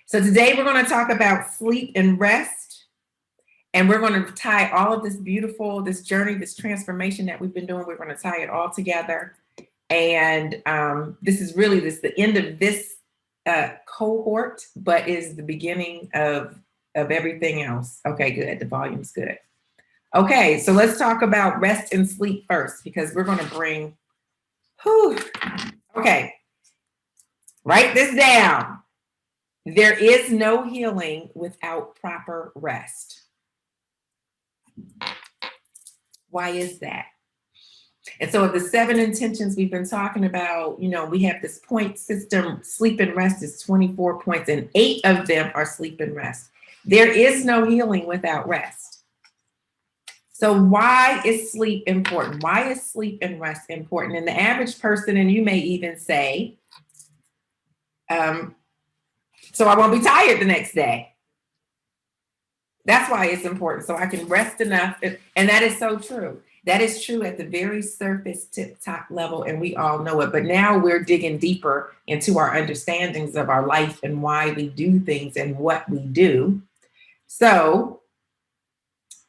So today we're going to talk about sleep and rest, and we're going to tie all of this journey, this transformation that we've been doing. We're going to tie it all together. And this is the end of this cohort, but is the beginning of everything else. Okay, good. The volume's good. Okay, so let's talk about rest and sleep first, because we're going to bring, okay, write this down. There is no healing without proper rest. Why is that? And so the 7 intentions we've been talking about, we have this point system. Sleep and rest is 24 points, and 8 of them are sleep and rest. There is no healing without rest. So why is sleep important? Why is sleep and rest important? And the average person, and you may even say, so I won't be tired the next day. That's why it's important. So I can rest enough. And that is so true. That is true at the very surface, tip top level, and we all know it. But now we're digging deeper into our understandings of our life and why we do things and what we do. So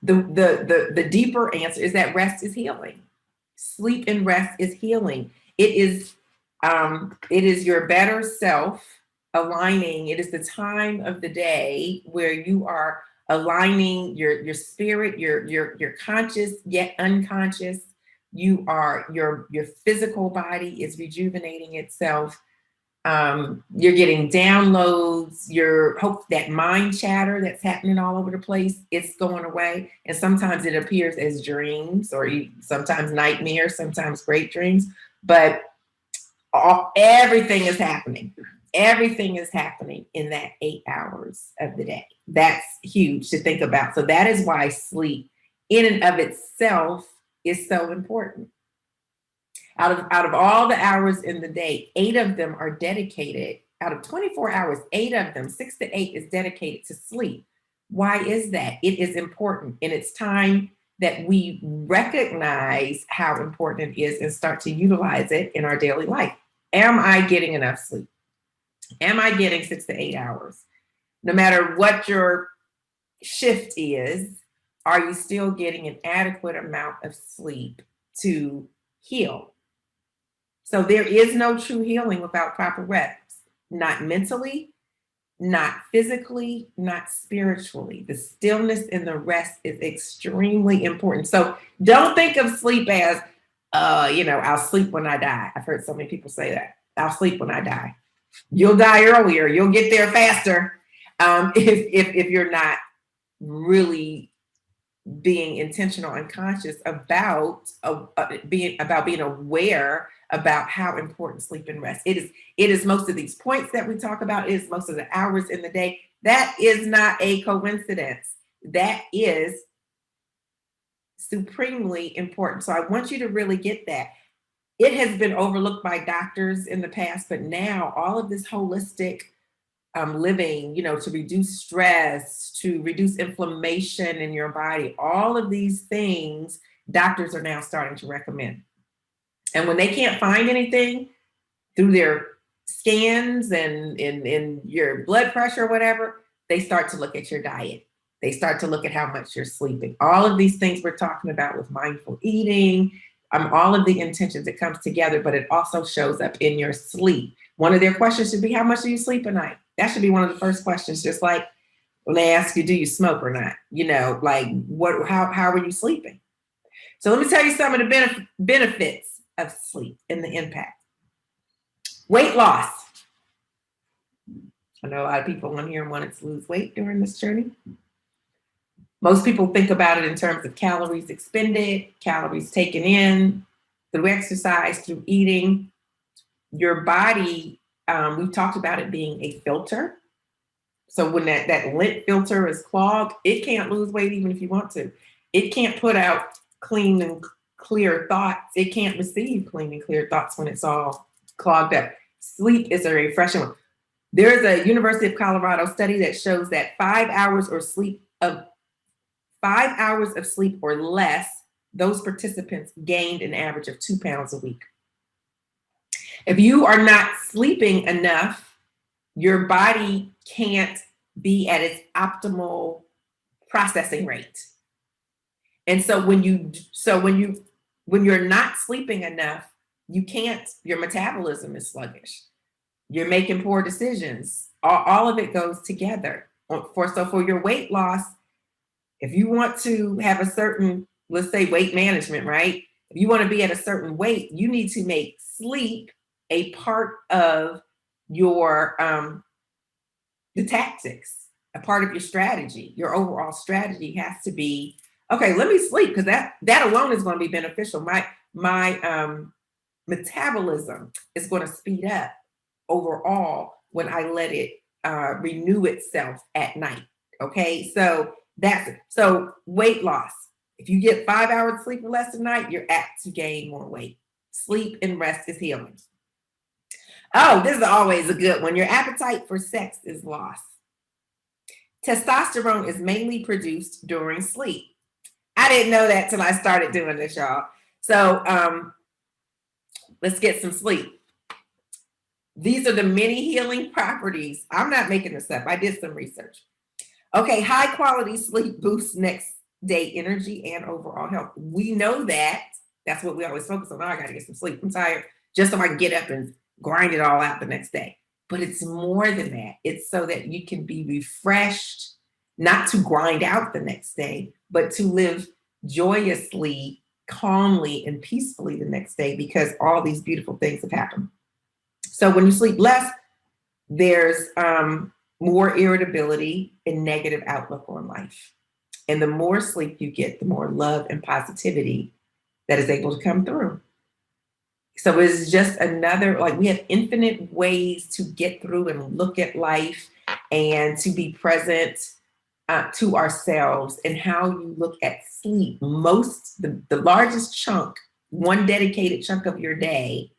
the deeper answer is that rest is healing. Sleep and rest is healing. It is your better self aligning. It is the time of the day where you are aligning your spirit, your conscious yet unconscious. Your physical body is rejuvenating itself. You're getting downloads. That mind chatter that's happening all over the place, it's going away. And sometimes it appears as dreams, or sometimes nightmares, sometimes great dreams. But everything is happening. Everything is happening in that 8 hours of the day. That's huge to think about. So that is why sleep in and of itself is so important. Out of all the hours in the day, 8 of them are dedicated. Out of 24 hours, 8 of them, 6 to 8 is dedicated to sleep. Why is that? It is important. And it's time that we recognize how important it is and start to utilize it in our daily life. Am I getting enough sleep? Am I getting 6 to 8 hours? No matter what your shift is, are you still getting an adequate amount of sleep to heal? So there is no true healing without proper rest, not mentally, not physically, not spiritually. The stillness and the rest is extremely important. So don't think of sleep as, I'll sleep when I die. I've heard so many people say that. I'll sleep when I die. You'll die earlier. You'll get there faster if you're not really being intentional and conscious about being aware about how important sleep and rest. It is most of these points that we talk about. It is most of the hours in the day. That is not a coincidence. That is supremely important. So I want you to really get that. It has been overlooked by doctors in the past, but now all of this holistic living, to reduce stress, to reduce inflammation in your body, all of these things, doctors are now starting to recommend. And when they can't find anything through their scans and in your blood pressure or whatever, they start to look at your diet. They start to look at how much you're sleeping. All of these things we're talking about with mindful eating, all of the intentions, it comes together, but it also shows up in your sleep. One of their questions should be, how much do you sleep a night? That should be one of the first questions, just like when they ask you, do you smoke or not? How are you sleeping? So let me tell you some of the benefits of sleep and the impact. Weight loss. I know a lot of people on here wanted to lose weight during this journey. Most people think about it in terms of calories expended, calories taken in, through exercise, through eating. Your body, we've talked about it being a filter. So when that lint filter is clogged, it can't lose weight even if you want to. It can't put out clean and clear thoughts. It can't receive clean and clear thoughts when it's all clogged up. Sleep is a refreshing one. There's a University of Colorado study that shows that 5 hours of sleep or less, those participants gained an average of 2 pounds a week. If you are not sleeping enough, your body can't be at its optimal processing rate. And so when you're not sleeping enough, you can't, your metabolism is sluggish. You're making poor decisions. All of it goes together. For your weight loss, if you want to have a certain, let's say weight management, right? If you want to be at a certain weight, you need to make sleep a part of your the tactics, a part of your strategy. Your overall strategy has to be, okay, let me sleep, because that alone is going to be beneficial. My metabolism is going to speed up overall when I let it renew itself at night. Okay, so weight loss. If you get 5 hours sleep or less a night, you're apt to gain more weight. Sleep and rest is healing. Oh, this is always a good one. Your appetite for sex is lost. Testosterone is mainly produced during sleep. I didn't know that till I started doing this, y'all. So let's get some sleep. These are the many healing properties. I'm not making this up. I did some research. Okay, high quality sleep boosts next day energy and overall health. We know that. That's what we always focus on. Oh, I got to get some sleep. I'm tired. Just so I can get up and grind it all out the next day. But it's more than that. It's so that you can be refreshed, not to grind out the next day, but to live joyously, calmly, and peacefully the next day, because all these beautiful things have happened. So when you sleep less, there's more irritability and negative outlook on life. And the more sleep you get, the more love and positivity that is able to come through. So it's just another, like, we have infinite ways to get through and look at life and to be present to ourselves, and how you look at sleep. The largest chunk, one dedicated chunk of your day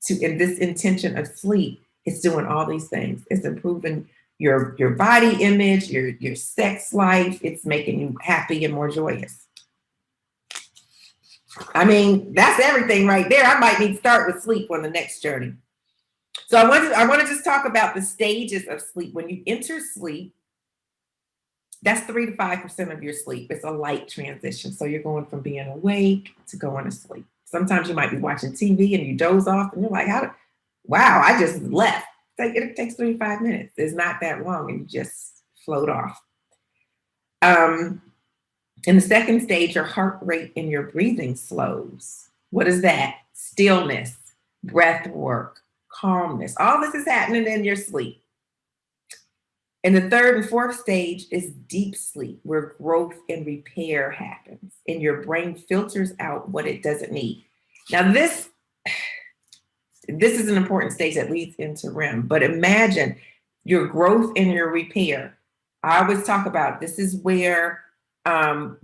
in this intention of sleep, is doing all these things. It's improving your body image, your sex life. It's making you happy and more joyous. I mean, that's everything right there. I might need to start with sleep on the next journey. So I want to just talk about the stages of sleep. When you enter sleep, that's 3 to 5% of your sleep. It's a light transition. So you're going from being awake to going to sleep. Sometimes you might be watching TV and you doze off and you're like, wow, I just left. It takes 3 to 5 minutes. It's not that long, and you just float off. In the second stage, your heart rate and your breathing slows. What is that? Stillness, breath work, calmness. All this is happening in your sleep. And the third and fourth stage is deep sleep, where growth and repair happens and your brain filters out what it doesn't need. Now, this is an important stage that leads into REM, but imagine your growth and your repair. I always talk about this is where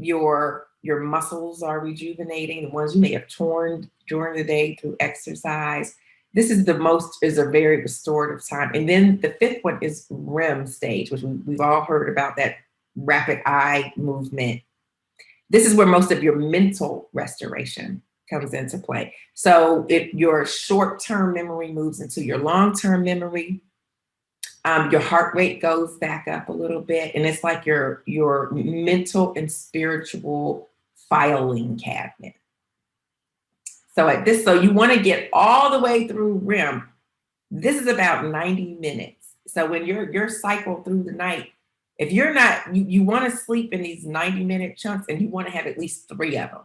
your muscles are rejuvenating, the ones you may have torn during the day through exercise. This is a very restorative time. And then the fifth one is REM stage, which we've all heard about, that rapid eye movement. This is where most of your mental restoration comes into play. So if your short-term memory moves into your long-term memory, your heart rate goes back up a little bit. And it's like your mental and spiritual filing cabinet. So you want to get all the way through REM. This is about 90 minutes. So when your cycle through the night, if you're not, you want to sleep in these 90-minute chunks, and you want to have at least 3 of them.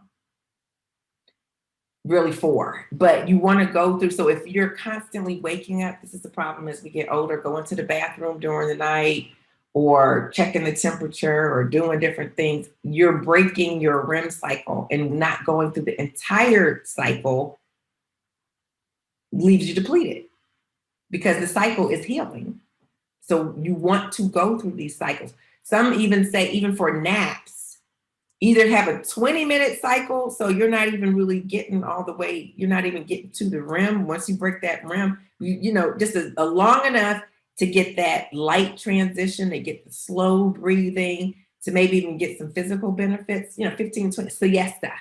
Really 4, but you want to go through. So if you're constantly waking up, this is the problem as we get older, going to the bathroom during the night, or checking the temperature, or doing different things, you're breaking your REM cycle, and not going through the entire cycle leaves you depleted, because the cycle is healing. So you want to go through these cycles. Some even say, even for naps, either have a 20-minute cycle, so you're not even really getting all the way, you're not even getting to the REM. Once you break that REM, just a long enough to get that light transition, to get the slow breathing, to maybe even get some physical benefits, 15, 20, siesta.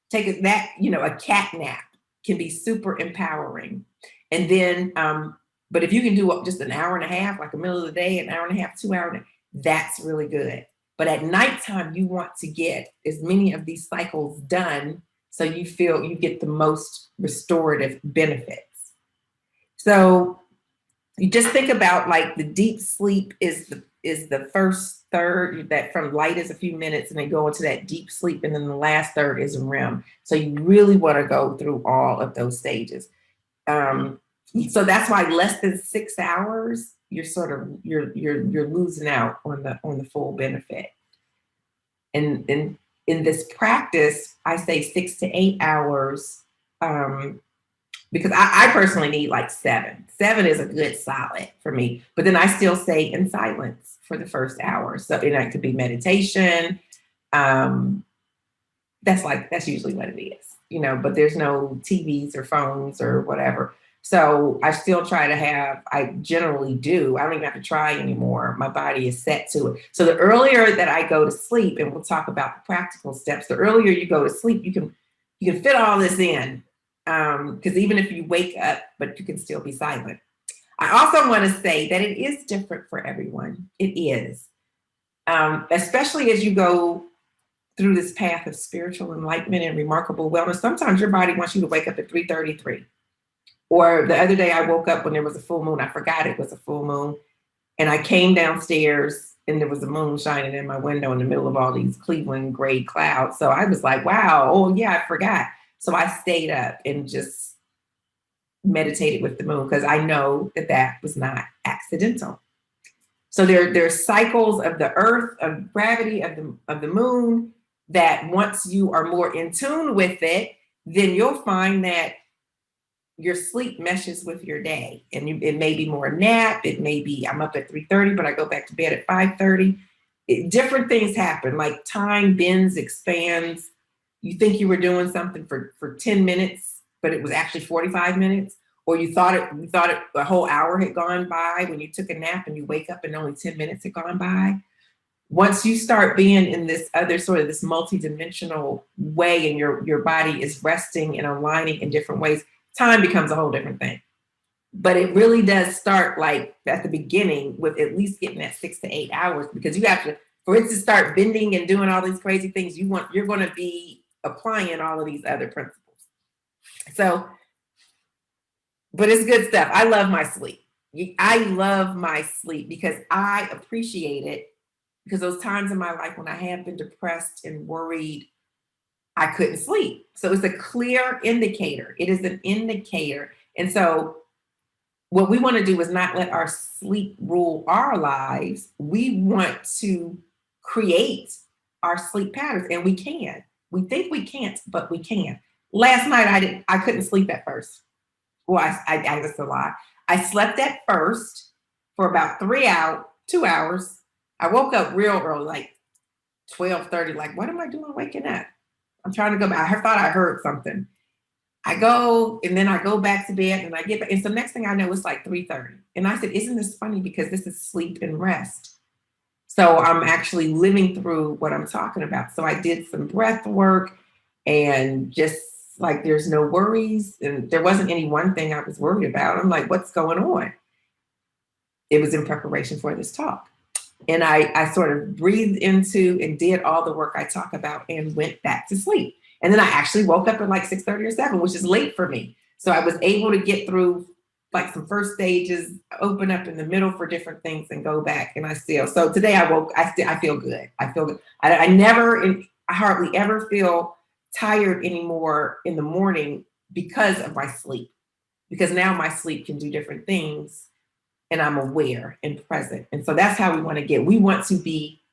Take a cat nap can be super empowering. And then But if you can do just an hour and a half, like a middle of the day, an hour and a half, 2 hours, that's really good. But at nighttime, you want to get as many of these cycles done so you feel you get the most restorative benefits. So you just think about like the deep sleep is the first third, that from light is a few minutes and then go into that deep sleep, and then the last third is REM. So you really want to go through all of those stages. So that's why less than 6 hours, you're sort of you're losing out on the full benefit. And in this practice, I say 6 to 8 hours, because I personally need like 7. 7 is a good solid for me. But then I still stay in silence for the first hour. So it could be meditation. That's usually what it is, but there's no TVs or phones or whatever. So I still try to I generally do. I don't even have to try anymore. My body is set to it. So the earlier that I go to sleep, and we'll talk about the practical steps, the earlier you go to sleep, you can fit all this in. Because even if you wake up, but you can still be silent. I also want to say that it is different for everyone. It is. Especially as you go through this path of spiritual enlightenment and remarkable wellness. Sometimes your body wants you to wake up at 3:33. Or the other day I woke up when there was a full moon. I forgot it was a full moon. And I came downstairs and there was a moon shining in my window in the middle of all these Cleveland gray clouds. So I was like, wow, oh yeah, I forgot. So I stayed up and just meditated with the moon, because I know that was not accidental. So there's cycles of the earth, of gravity, of the moon, that once you are more in tune with it, then you'll find that your sleep meshes with your day. And it may be more nap. It may be I'm up at 3:30, but I go back to bed at 5:30. Different things happen, like time bends, expands. You think you were doing something for 10 minutes, but it was actually 45 minutes. Or you thought it a whole hour had gone by when you took a nap, and you wake up and only 10 minutes had gone by. Once you start being in this other sort of this multidimensional way, and your body is resting and aligning in different ways, time becomes a whole different thing. But it really does start like at the beginning with at least getting that 6 to 8 hours, because you have to, for it to start bending and doing all these crazy things, you're going to be applying all of these other principles. So, but it's good stuff. I love my sleep. I love my sleep because I appreciate it, because those times in my life when I have been depressed and worried, I couldn't sleep. So it's a clear indicator. It is an indicator. And so what we want to do is not let our sleep rule our lives. We want to create our sleep patterns, and we can. We think we can't, but we can. Last night I couldn't sleep at first. Well, I that's a lie. I slept at first for about 2 hours. I woke up real early, like 12:30. Like, what am I doing waking up? I'm trying to go back. I thought I heard something. I go, and then I go back to bed, and I get back. And so next thing I know, it's like 3:30. And I said, isn't this funny? Because this is sleep and rest. So I'm actually living through what I'm talking about. So I did some breath work, and just like there's no worries. And there wasn't any one thing I was worried about. I'm like, what's going on? It was in preparation for this talk. And I sort of breathed into and did all the work I talk about and went back to sleep. And then I actually woke up at like 6:30 or 7, which is late for me. So I was able to get through like some first stages, open up in the middle for different things, and go back. And so today I feel good. I feel good. I hardly ever feel tired anymore in the morning because of my sleep, because now my sleep can do different things, and I'm aware and present. And so that's how we want to be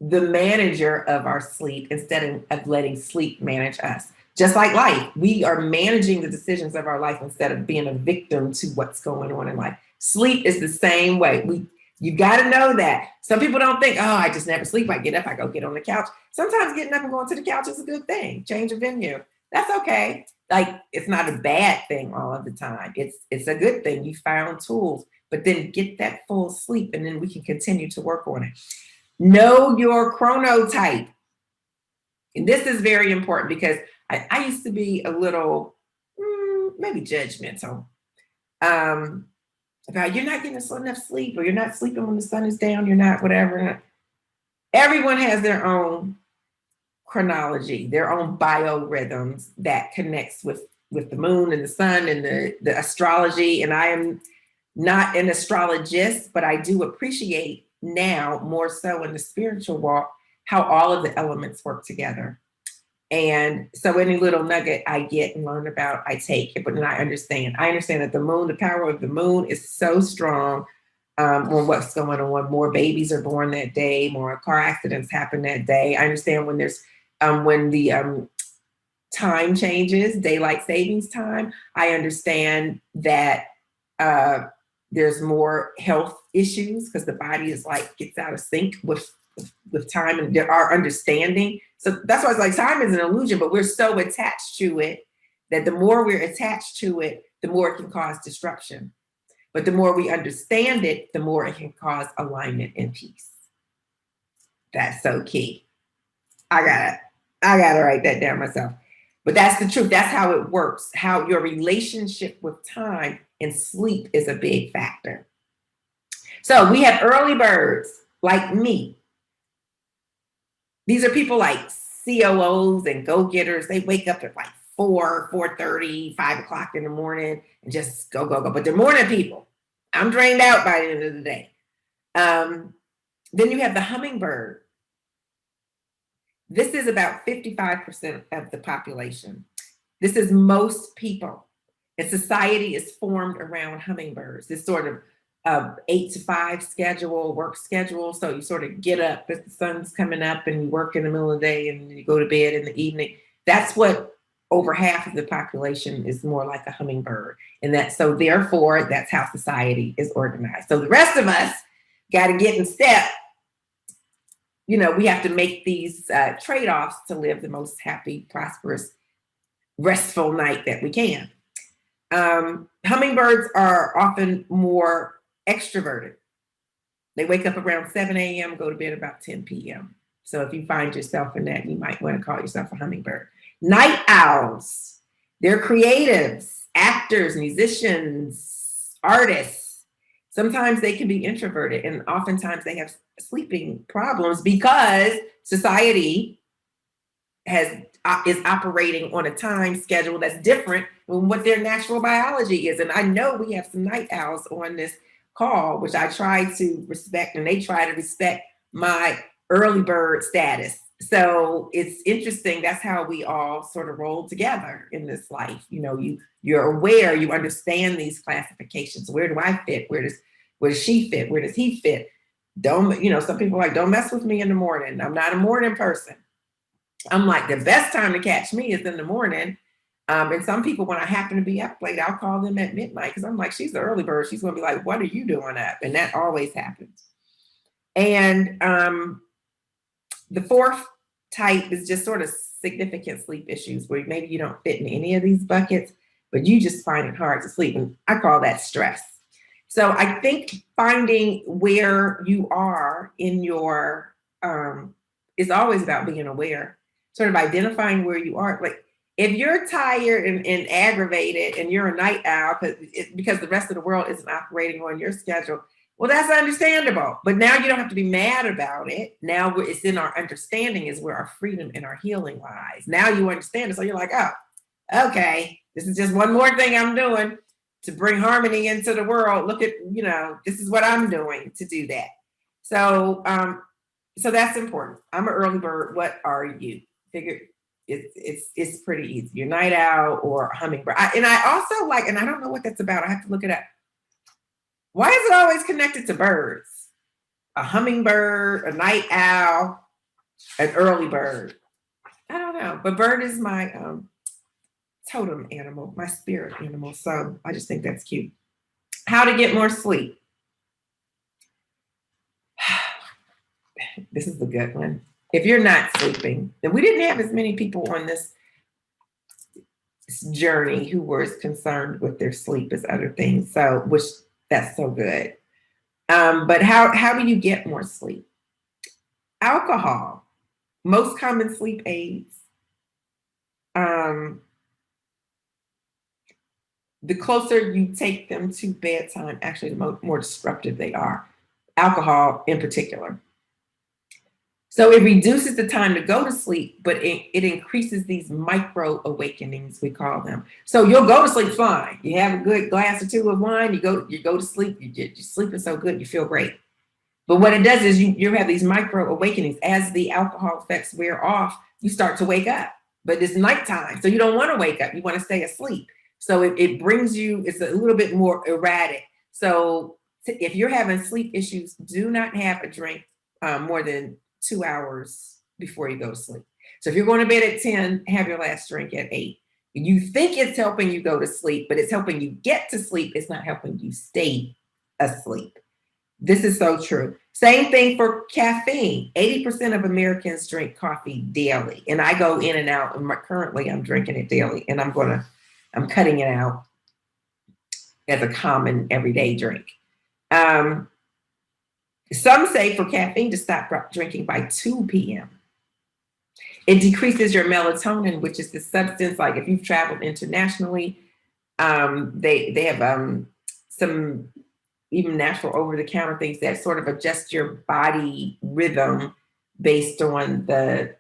the manager of our sleep instead of letting sleep manage us. Just like life, we are managing the decisions of our life instead of being a victim to what's going on in life. Sleep is the same way. You got to know that. Some people don't think, oh, I just never sleep. I get up, I go get on the couch. Sometimes getting up and going to the couch is a good thing. Change of venue. That's okay. Like, it's not a bad thing all of the time. It's a good thing. You found tools, but then get that full sleep, and then we can continue to work on it. Know your chronotype. And this is very important, because I used to be a little, maybe judgmental. About you're not getting enough sleep, or you're not sleeping when the sun is down, you're not whatever. Everyone has their own chronology, their own biorhythms that connects with the moon and the sun and the astrology. And I am not an astrologist, but I do appreciate now more so in the spiritual walk how all of the elements work together. And so any little nugget I get and learn about, I take it. But then I understand. I understand that the moon, the power of the moon is so strong on what's going on. More babies are born that day. More car accidents happen that day. I understand when there's when the time changes, daylight savings time. I understand that there's more health issues because the body is like gets out of sync with time and our understanding. So that's why it's like time is an illusion, but we're so attached to it that the more we're attached to it, the more it can cause disruption. But the more we understand it, the more it can cause alignment and peace. That's so key. I gotta write that down myself. But that's the truth. That's how it works. How your relationship with time and sleep is a big factor. So we have early birds like me. These are people like COOs and go-getters. They wake up at like 4:30, 5 o'clock in the morning and just go. But they're morning people. I'm drained out by the end of the day. Then you have the hummingbird. This is about 55% of the population. This is most people. And society is formed around hummingbirds. This sort of 8 to 5 schedule, work schedule. So you sort of get up as the sun's coming up and you work in the middle of the day and you go to bed in the evening. That's what over half of the population is more like a hummingbird. And so therefore, that's how society is organized. So the rest of us got to get in step. You know, we have to make these trade-offs to live the most happy, prosperous, restful night that we can. Hummingbirds are often more extroverted. They wake up around 7 a.m., go to bed about 10 p.m. So if you find yourself in that, you might want to call yourself a hummingbird. Night owls, they're creatives, actors, musicians, artists. Sometimes they can be introverted, and oftentimes they have sleeping problems because society is operating on a time schedule that's different from what their natural biology is. And I know we have some night owls on this call, which I try to respect, and they try to respect my early bird status. So it's interesting. That's how we all sort of roll together in this life. You know, you're aware, you understand these classifications. Where do I fit? Where does she fit? Where does he fit? Don't, you know, some people are like, don't mess with me in the morning. I'm not a morning person. I'm like, the best time to catch me is in the morning. And some people, when I happen to be up late, I'll call them at midnight because I'm like, she's the early bird. She's going to be like, what are you doing up? And that always happens. And the fourth type is just sort of significant sleep issues where maybe you don't fit in any of these buckets, but you just find it hard to sleep. And I call that stress. So I think finding where you are in your, is always about being aware, sort of identifying where you are. Like if you're tired and aggravated and you're a night owl because the rest of the world isn't operating on your schedule, well, that's understandable. But now you don't have to be mad about it. Now it's in our understanding is where our freedom and our healing lies. Now you understand it. So you're like, oh, okay, this is just one more thing I'm doing to bring harmony into the world. Look at, you know, this is what I'm doing to do that. So, so that's important. I'm an early bird. What are you? Figure it's pretty easy. You're night owl or hummingbird. And I also like, and I don't know what that's about. I have to look it up. Why is it always connected to birds? A hummingbird, a night owl, an early bird. I don't know, but bird is my totem animal, my spirit animal. So I just think that's cute. How to get more sleep. This is a good one. If you're not sleeping, and we didn't have as many people on this journey who were as concerned with their sleep as other things. So, which that's so good. But how do you get more sleep? Alcohol, most common sleep aids. the closer you take them to bedtime, actually, the more disruptive they are. Alcohol in particular. So it reduces the time to go to sleep, but it increases these micro awakenings, we call them. So you'll go to sleep fine. You have a good glass or two of wine, you go to sleep, you're sleeping so good, you feel great. But what it does is you have these micro awakenings. As the alcohol effects wear off, you start to wake up. But it's nighttime, so you don't want to wake up. You want to stay asleep. So it brings you, it's a little bit more erratic. So if you're having sleep issues, do not have a drink more than 2 hours before you go to sleep. So if you're going to bed at 10, have your last drink at 8. You think it's helping you go to sleep, but it's helping you get to sleep. It's not helping you stay asleep. This is so true. Same thing for caffeine. 80% of Americans drink coffee daily. And I go in and out. And currently I'm drinking it daily. And I'm cutting it out as a common everyday drink. Some say for caffeine to stop drinking by 2 p.m. It decreases your melatonin, which is the substance, like if you've traveled internationally, they have some even natural over-the-counter things that sort of adjust your body rhythm based on the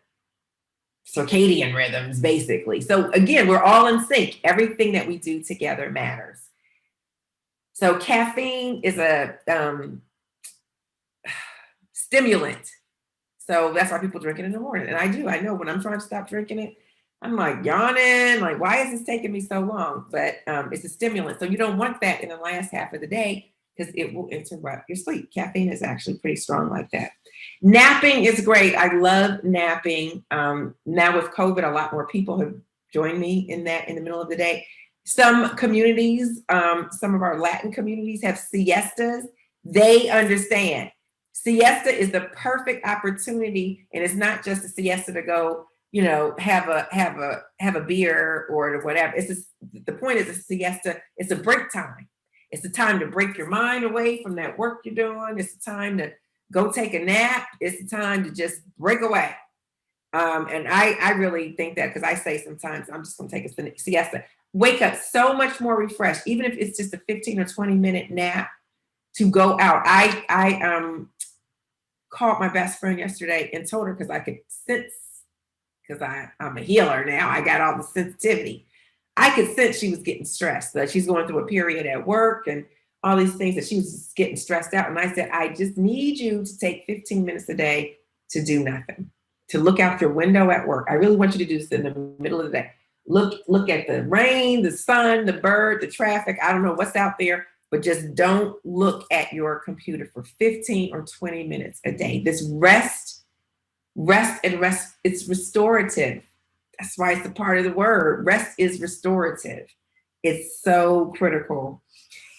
circadian rhythms, basically. So again, we're all in sync. Everything that we do together matters. So caffeine is a stimulant. So that's why people drink it in the morning. And I know when I'm trying to stop drinking it, I'm like yawning, like, why is this taking me so long? But it's a stimulant. So you don't want that in the last half of the day because it will interrupt your sleep. Caffeine is actually pretty strong like that. Napping is great. I love napping. Now with COVID, a lot more people have joined me in that in the middle of the day. Some communities, some of our Latin communities have siestas. They understand. Siesta is the perfect opportunity, and it's not just a siesta to go, have a beer or whatever. The point is a siesta. It's a break time. It's a time to break your mind away from that work you're doing. It's a time to go take a nap. It's a time to just break away. And I really think that, because I say sometimes I'm just going to take a siesta. Wake up so much more refreshed, even if it's just a 15 or 20-minute nap to go out. I called my best friend yesterday and told her, because I could sense, because I'm a healer now, I got all the sensitivity. I could sense she was getting stressed, that she's going through a period at work and all these things, that she was just getting stressed out. And I said, I just need you to take 15 minutes a day to do nothing, to look out your window at work. I really want you to do this in the middle of the day. Look at the rain, the sun, the bird, the traffic. I don't know what's out there, but just don't look at your computer for 15 or 20 minutes a day. This rest, it's restorative. That's why it's a part of the word. Rest is restorative. It's so critical.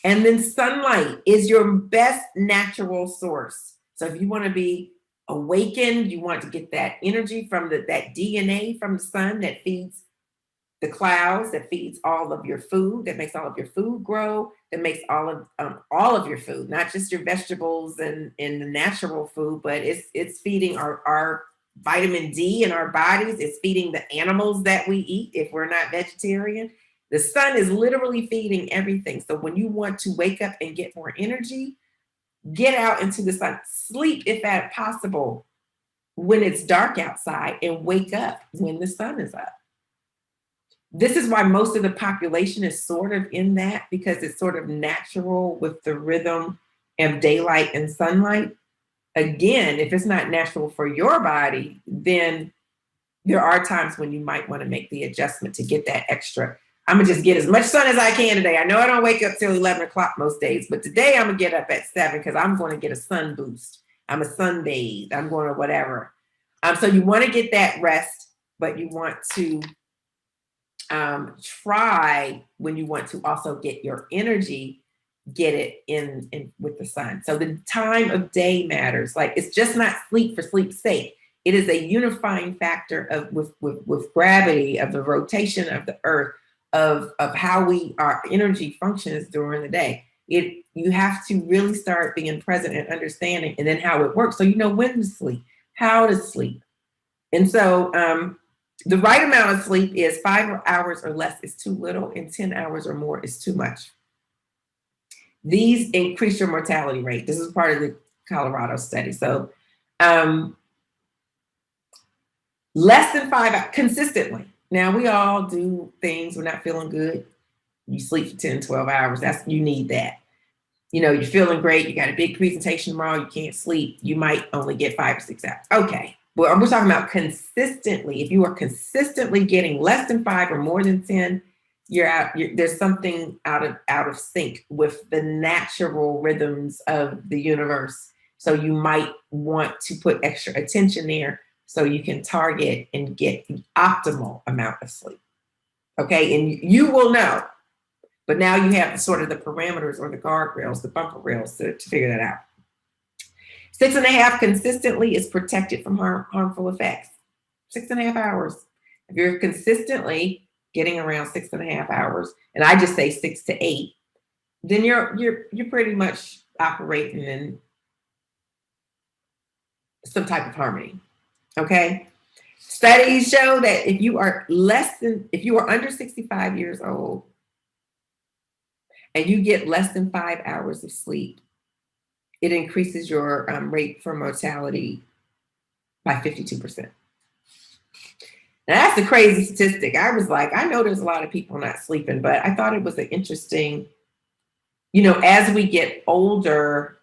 And then sunlight is your best natural source. So if you want to be awakened, you want to get that energy from that DNA from the sun that feeds the clouds, that feeds all of your food, that makes all of your food grow, that makes all of your food, not just your vegetables and the natural food, but it's feeding our vitamin D in our bodies. It's feeding the animals that we eat if we're not vegetarian. The sun is literally feeding everything. So when you want to wake up and get more energy, get out into the sun. Sleep, if at possible, when it's dark outside, and wake up when the sun is up. This is why most of the population is sort of in that, because it's sort of natural with the rhythm of daylight and sunlight. Again, if it's not natural for your body, then there are times when you might want to make the adjustment to get that extra. I'm gonna just get as much sun as I can today. I know I don't wake up till 11 o'clock most days, but today I'm gonna get up at 7 because I'm going to get a sun boost. I'm a sunbathe. I'm going to whatever. So you want to get that rest, but you want to try, when you want to also get your energy, get it in with the sun. So the time of day matters. Like, it's just not sleep for sleep's sake. It is a unifying factor of with gravity, of the rotation of the earth, of how our energy functions during the day. You have to really start being present and understanding, and then how it works. So you know when to sleep, how to sleep. And so The right amount of sleep is 5 hours or less is too little, and 10 hours or more is too much. These increase your mortality rate. This is part of the Colorado study. So less than 5 hours consistently. Now, we all do things, we're not feeling good. You sleep for 10, 12 hours. You need that. You're feeling great. You got a big presentation tomorrow. You can't sleep. You might only get 5 or 6 hours. Okay. Well, we're talking about consistently. If you are consistently getting less than 5 or more than 10, there's something out of sync with the natural rhythms of the universe. So you might want to put extra attention there so you can target and get the optimal amount of sleep. Okay. And you will know. But now you have sort of the parameters or the guardrails, the bumper rails to figure that out. 6.5 consistently is protected from harmful effects. 6.5 hours. If you're consistently getting around 6.5 hours, and I just say 6 to 8, then you're pretty much operating in some type of harmony. Okay. Studies show that if you are under 65 years old, and you get less than 5 hours of sleep, it increases your rate for mortality by 52%. Now, that's a crazy statistic. I was like, I know there's a lot of people not sleeping, but I thought it was an interesting, as we get older,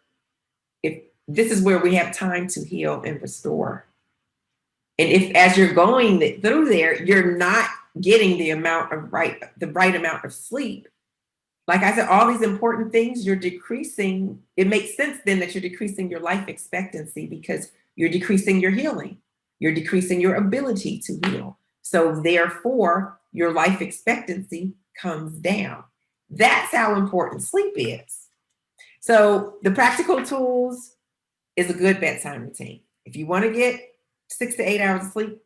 if this is where we have time to heal and restore. And if, as you're going through there, you're not getting the right amount of sleep, like I said, all these important things you're decreasing. It makes sense then that you're decreasing your life expectancy because you're decreasing your healing. You're decreasing your ability to heal. So therefore, your life expectancy comes down. That's how important sleep is. So the practical tools is a good bedtime routine. If you want to get 6 to 8 hours of sleep,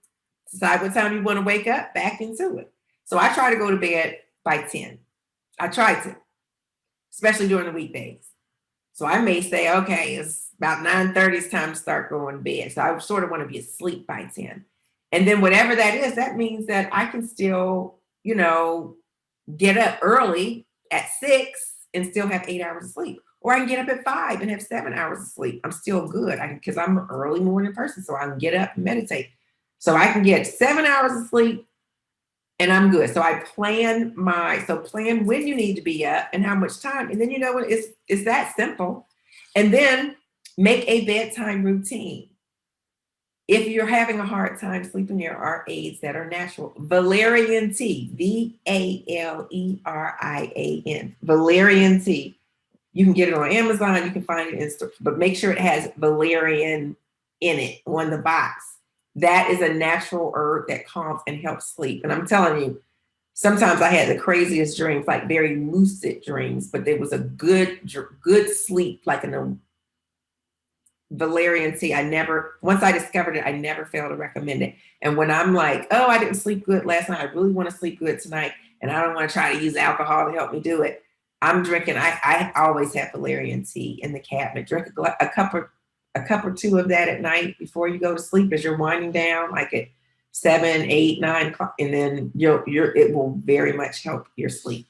decide what time you want to wake up, back into it. So I try to go to bed by 10. I try to, especially during the weekdays. So I may say, okay, it's about 9:30, it's time to start going to bed. So I sort of want to be asleep by 10. And then whatever that is, that means that I can still, get up early at 6 and still have 8 hours of sleep. Or I can get up at 5 and have 7 hours of sleep. I'm still good because I'm an early morning person. So I can get up and meditate. So I can get 7 hours of sleep and I'm good. So I plan when you need to be up and how much time. And then it's that simple. And then make a bedtime routine. If you're having a hard time sleeping, there are aids that are natural. Valerian Tea, Valerian, Valerian Tea. You can get it on Amazon. You can find it in store, but make sure it has valerian in it on the box. That is a natural herb that calms and helps sleep. And I'm telling you, sometimes I had the craziest dreams, like very lucid dreams, but there was a good sleep, like in a Valerian Tea. Once I discovered it, I never failed to recommend it. And when I'm like, oh, I didn't sleep good last night, I really want to sleep good tonight, and I don't want to try to use alcohol to help me do it, I'm drinking. I always have Valerian Tea in the cabinet. Drink a cup or two of that at night before you go to sleep as you're winding down, like at 7, 8, 9 o'clock, and then it will very much help your sleep.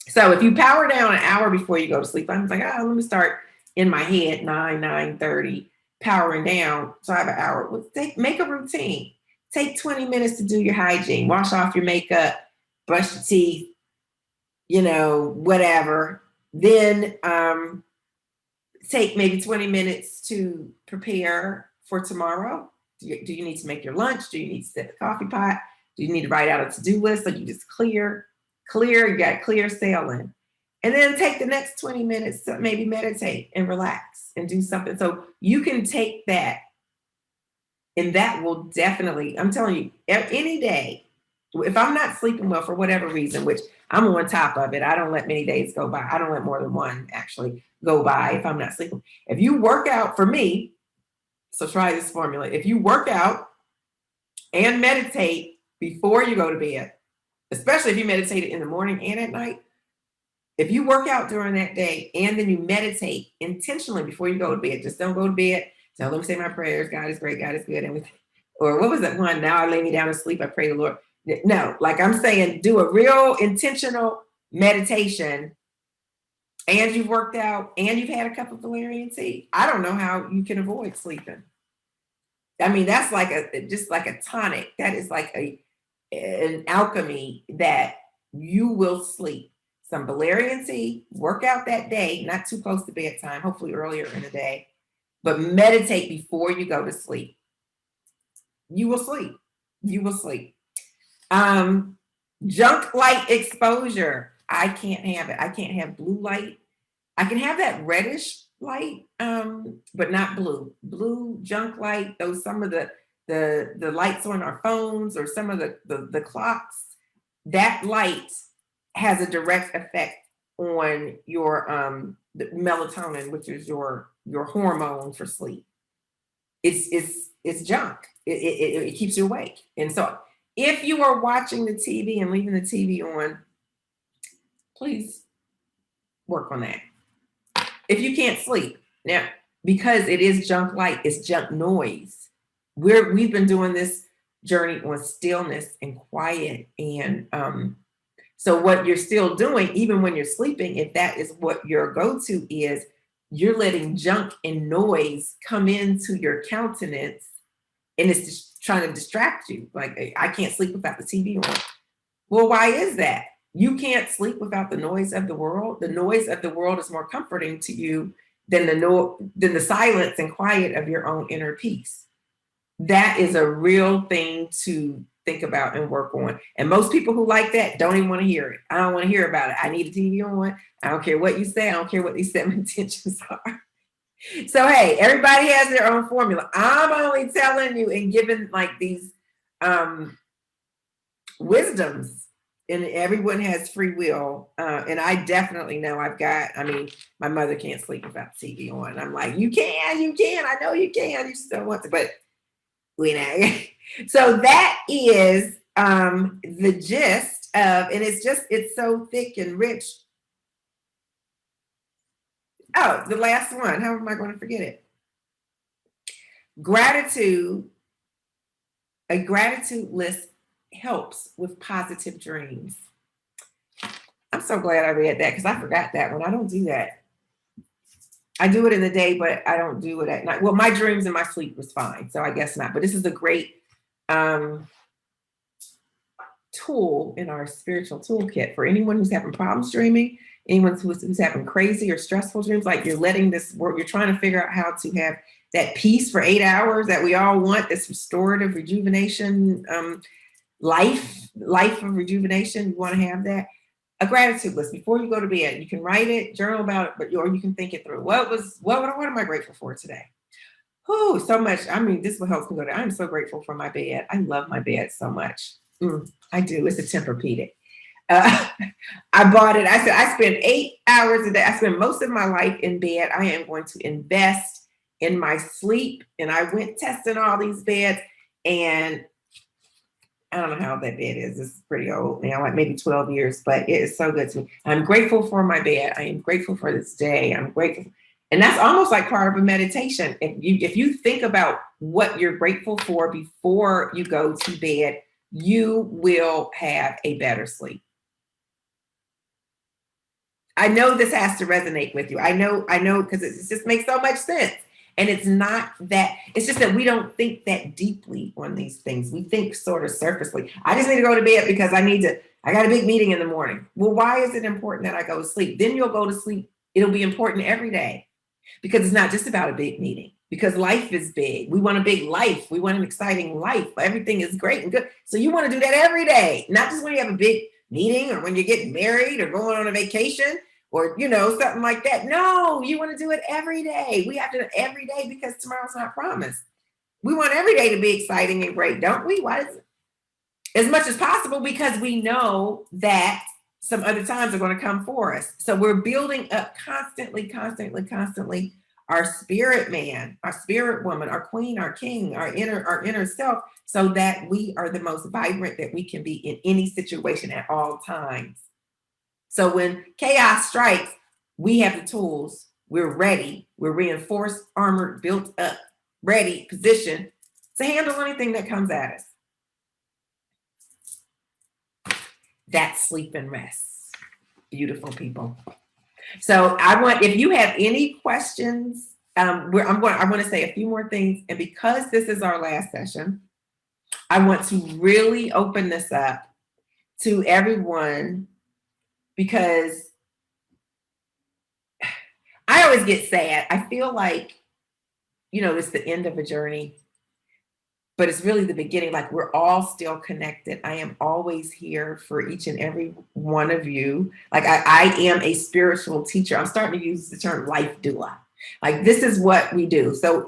So if you power down an hour before you go to sleep, I'm like, let me start in my head 9:30, powering down. So I have an hour. Make a routine. Take 20 minutes to do your hygiene. Wash off your makeup, brush your teeth, whatever. Then take maybe 20 minutes to prepare for tomorrow. Do you need to make your lunch? Do you need to set the coffee pot? Do you need to write out a to-do list so you just clear, you got clear sailing? And then take the next 20 minutes to maybe meditate and relax and do something. So you can take that, and that will definitely, I'm telling you, any day, if I'm not sleeping well for whatever reason, which I'm on top of it, I don't let many days go by. I don't let more than one actually go by if I'm not sleeping. If you work out, for me, so try this formula. If you work out and meditate before you go to bed, especially if you meditate in the morning and at night, if you work out during that day and then you meditate intentionally before you go to bed, just don't go to bed. So let me say my prayers. God is great. God is good. Everything. Or what was that one? Now I lay me down to sleep, I pray the Lord. No, like I'm saying, do a real intentional meditation, and you've worked out and you've had a cup of Valerian tea. I don't know how you can avoid sleeping. I mean, that's like just like a tonic. That is like an alchemy that you will sleep. Some Valerian tea, work out that day, not too close to bedtime, hopefully earlier in the day, but meditate before you go to sleep. You will sleep. You will sleep. Junk light exposure. I can't have it. I can't have blue light. I can have that reddish light, but not blue. Blue junk light. Those some of the lights on our phones or some of the clocks. That light has a direct effect on your the melatonin, which is your hormone for sleep. It's junk. It keeps you awake. And so if you are watching the TV and leaving the TV on, please work on that. If you can't sleep now, because it is junk light, it's junk noise. We've been doing this journey on stillness and quiet, and so what you're still doing, even when you're sleeping, if that is what your go-to is, you're letting junk and noise come into your countenance, and it's just trying to distract you. Like, I can't sleep without the TV on. Well, why is that? You can't sleep without the noise of the world. The noise of the world is more comforting to you than the silence and quiet of your own inner peace. That is a real thing to think about and work on. And most people who like that don't even want to hear it. I don't want to hear about it. I need a TV on. I don't care what you say. I don't care what these 7 intentions are. So, hey, everybody has their own formula. I'm only telling you and giving like these wisdoms. And everyone has free will. And I definitely know I mean, my mother can't sleep without TV on. I'm like, you can. I know you can. You still want to, but we know. So that is the gist of, and it's so thick and rich. Oh, the last one. How am I going to forget it? Gratitude. A gratitude list helps with positive dreams. I'm so glad I read that because I forgot that one. I don't do that. I do it in the day, but I don't do it at night. Well, my dreams and my sleep was fine, so I guess not. But this is a great tool in our spiritual toolkit for anyone who's having problems dreaming, anyone who's having crazy or stressful dreams, like you're letting this work, you're trying to figure out how to have that peace for 8 hours that we all want, this restorative rejuvenation, life of rejuvenation. You want to have that. A gratitude list before you go to bed. You can write it, journal about it, or you can think it through. What am I grateful for today? Oh, so much. I mean, this will help me go to. I'm so grateful for my bed. I love my bed so much. I do. It's a Tempur-Pedic. I bought it. I said I spend 8 hours a day. I spend most of my life in bed. I am going to invest in my sleep. And I went testing all these beds, and I don't know how that bed is. It's pretty old now, like maybe 12 years, but it is so good to me. I'm grateful for my bed. I am grateful for this day. I'm grateful. And that's almost like part of a meditation. If you think about what you're grateful for before you go to bed, you will have a better sleep. I know this has to resonate with you. I know, because it just makes so much sense. And it's not that, it's just that we don't think that deeply on these things. We think sort of surfacely. I just need to go to bed because I got a big meeting in the morning. Well, why is it important that I go to sleep? Then you'll go to sleep. It'll be important every day because it's not just about a big meeting, because life is big. We want a big life. We want an exciting life. Everything is great and good. So you want to do that every day, not just when you have a big meeting or when you're getting married or going on a vacation or, something like that. No, you want to do it every day. We have to do it every day because tomorrow's not promised. We want every day to be exciting and great, don't we? Why is it? As much as possible, because we know that some other times are going to come for us. So we're building up constantly our spirit man, our spirit woman, our queen, our king, our inner self, so that we are the most vibrant that we can be in any situation at all times. So when chaos strikes, we have the tools. We're ready. We're reinforced, armored, built up, ready, positioned to handle anything that comes at us. That's sleep and rest. Beautiful people. So if you have any questions, I want to say a few more things. And because this is our last session, I want to really open this up to everyone, because I always get sad. I feel like, it's the end of a journey, but it's really the beginning. Like, we're all still connected. I am always here for each and every one of you. Like, I am a spiritual teacher. I'm starting to use the term life doula. Like, this is what we do. So,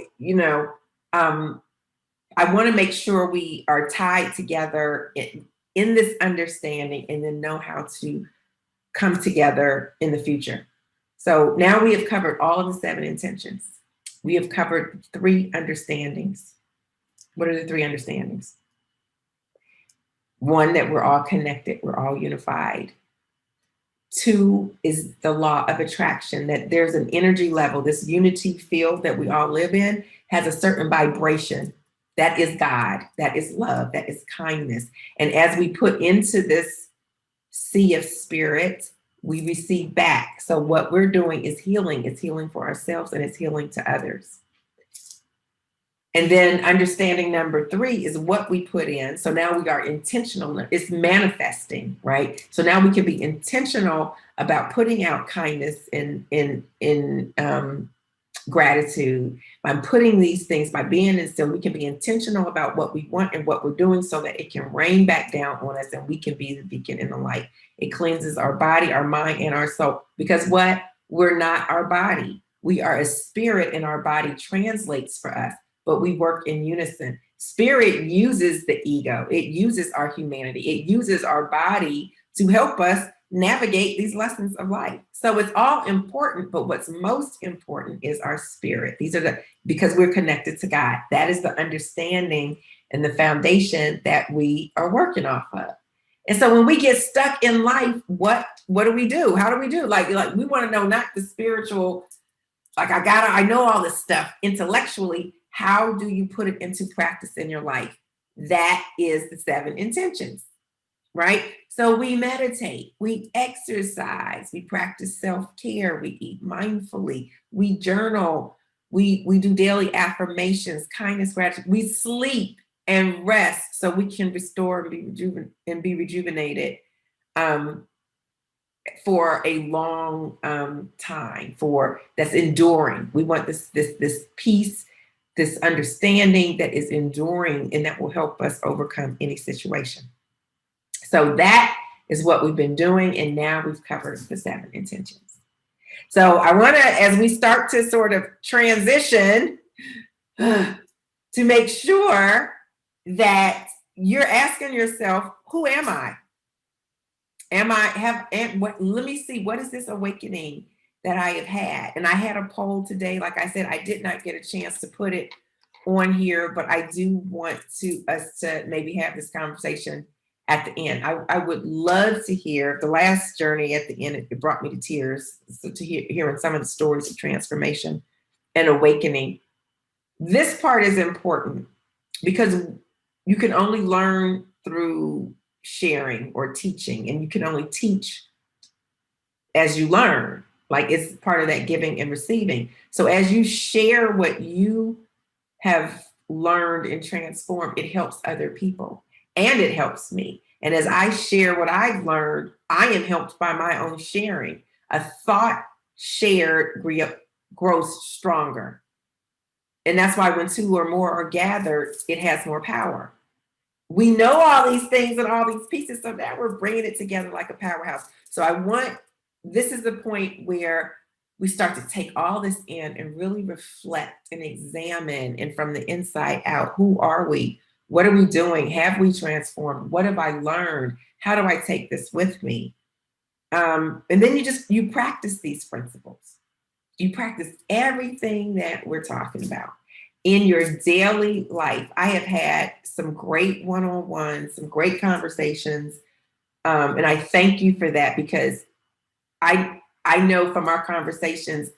I want to make sure we are tied together in this understanding, and then know how to come together in the future. So now we have covered all of the 7 intentions. We have covered 3 understandings. What are the 3 understandings? 1, that we're all connected, we're all unified. 2 is the law of attraction, that there's an energy level. This unity field that we all live in has a certain vibration. That is God, that is love, that is kindness. And as we put into this sea of spirit, we receive back. So what we're doing is healing. It's healing for ourselves, and it's healing to others. And then understanding number 3 is what we put in. So now we are intentional. It's manifesting, right? So now we can be intentional about putting out kindness in gratitude. By putting these things, by being instilled, we can be intentional about what we want and what we're doing, so that it can rain back down on us, and we can be the beacon and the light. It cleanses our body, our mind, and our soul. Because what? We're not our body. We are a spirit, and our body translates for us, but we work in unison. Spirit uses the ego. It uses our humanity. It uses our body to help us navigate these lessons of life. So it's all important, but what's most important is our spirit. Because we're connected to God. That is the understanding and the foundation that we are working off of. And so when we get stuck in life, what do we do? How do we do? Like we want to know, not the spiritual, like I know all this stuff intellectually. How do you put it into practice in your life? That is the 7 intentions, right? So we meditate, we exercise, we practice self-care, we eat mindfully, we journal, we do daily affirmations, kindness, gratitude, we sleep and rest so we can restore and be rejuvenated for a long time, that's enduring. We want this peace, this understanding that is enduring, and that will help us overcome any situation. So that is what we've been doing, and now we've covered the 7 intentions. So I want to, as we start to sort of transition, to make sure that you're asking yourself, who am I? Let me see, what is this awakening that I have had? And I had a poll today. Like I said, I did not get a chance to put it on here, but I do want us to maybe have this conversation at the end. I would love to hear the last journey at the end. It brought me to tears. So to hearing some of the stories of transformation and awakening. This part is important because you can only learn through sharing or teaching, and you can only teach as you learn. Like, it's part of that giving and receiving. So as you share what you have learned and transformed, it helps other people, and it helps me. And as I share what I've learned, I am helped by my own sharing. A thought shared grows stronger. And that's why when 2 or more are gathered, it has more power. We know all these things and all these pieces, so now we're bringing it together like a powerhouse. So this is the point where we start to take all this in and really reflect and examine, and from the inside out, who are we? What are we doing? Have we transformed? What have I learned? How do I take this with me? And then you practice these principles. You practice everything that we're talking about in your daily life. I have had some great one-on-ones, some great conversations. And I thank you for that, because I know from our conversations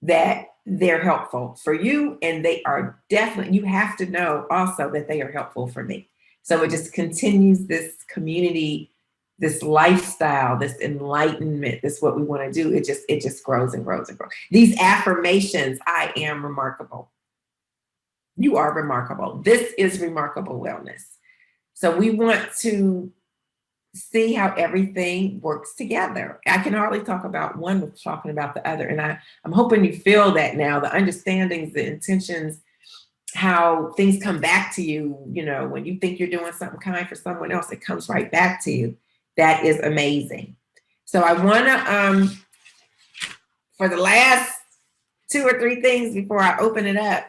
that they're helpful for you, and they are definitely, you have to know also that they are helpful for me. So it just continues this community, this lifestyle, this enlightenment. This is what we want to do. It just grows and grows and grows. These affirmations: I am remarkable. You are remarkable. This is remarkable wellness. So we want to see how everything works together. I can hardly talk about one without talking about the other. And I'm hoping you feel that now, the understandings, the intentions, how things come back to you, when you think you're doing something kind for someone else, it comes right back to you. That is amazing. So I want to, for the last 2 or 3 things before I open it up,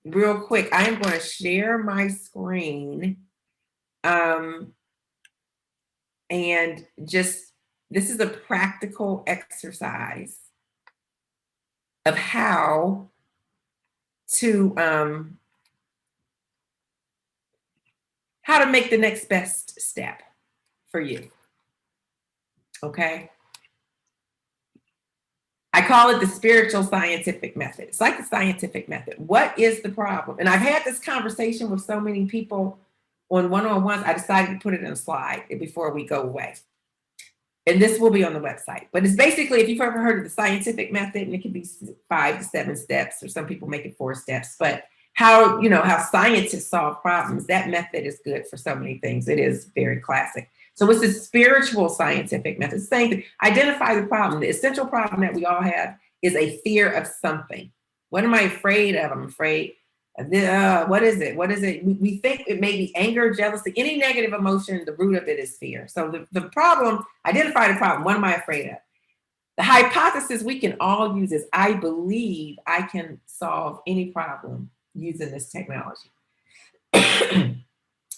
real quick, I am going to share my screen. And just, this is a practical exercise of how to make the next best step for you. Okay. I call it the spiritual scientific method. It's like the scientific method. What is the problem? And I've had this conversation with so many people on one-on-ones. I decided to put it in a slide before we go away. And this will be on the website. But it's basically, if you've ever heard of the scientific method, and it can be 5 to 7 steps, or some people make it 4 steps, but how scientists solve problems, that method is good for so many things. It is very classic. So it's the spiritual scientific method. Same thing. Identify the problem. The essential problem that we all have is a fear of something. What am I afraid of? I'm afraid of this. What is it? What is it? We think it may be anger, jealousy, any negative emotion. The root of it is fear. So the problem, identify the problem. What am I afraid of? The hypothesis we can all use is, I believe I can solve any problem using this technology.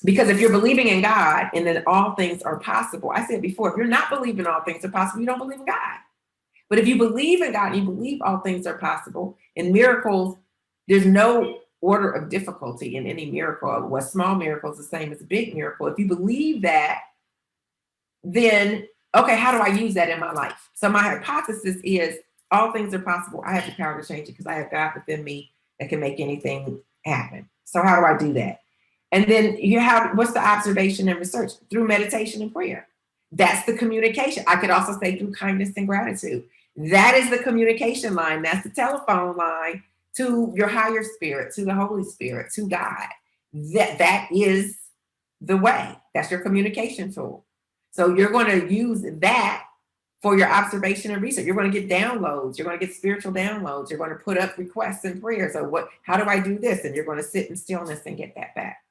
Because if you're believing in God and then all things are possible, I said before, if you're not believing all things are possible, you don't believe in God. But if you believe in God and you believe all things are possible, in miracles, there's no order of difficulty in any miracle. What small miracle is the same as a big miracle. If you believe that, then, okay, how do I use that in my life? So my hypothesis is, all things are possible. I have the power to change it because I have God within me that can make anything happen. So how do I do that? And then what's the observation and research? Through meditation and prayer. That's the communication. I could also say through kindness and gratitude. That is the communication line. That's the telephone line to your higher spirit, to the Holy Spirit, to God. That is the way. That's your communication tool. So you're going to use that for your observation and research. You're going to get downloads. You're going to get spiritual downloads. You're going to put up requests and prayers. So how do I do this? And you're going to sit in stillness and get that back.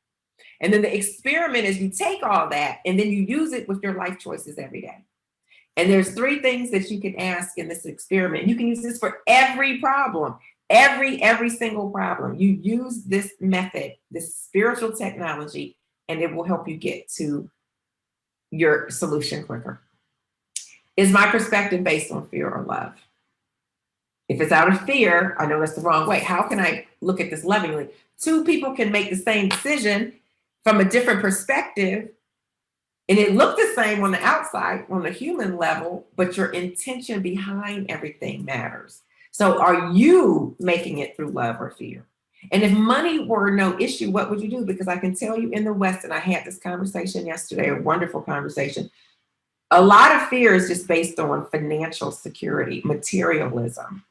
And then the experiment is, you take all that and then you use it with your life choices every day. And there's 3 things that you can ask in this experiment. You can use this for every problem, every single problem. You use this method, this spiritual technology, and it will help you get to your solution quicker. Is my perspective based on fear or love? If it's out of fear, I know that's the wrong way. How can I look at this lovingly? 2 people can make the same decision from a different perspective, and it looked the same on the outside, on the human level, but your intention behind everything matters. So are you making it through love or fear? And if money were no issue, what would you do? Because I can tell you in the West, and I had this conversation yesterday, a wonderful conversation, a lot of fear is just based on financial security, materialism.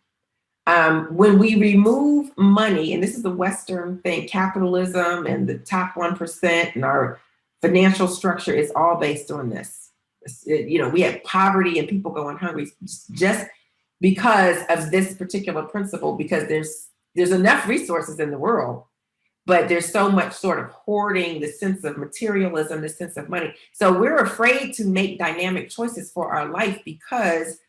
When we remove money, and this is the Western thing, capitalism and the top 1% and our financial structure is all based on this. We have poverty and people going hungry just because of this particular principle, because there's enough resources in the world, but there's so much sort of hoarding, the sense of materialism, the sense of money. So we're afraid to make dynamic choices for our life because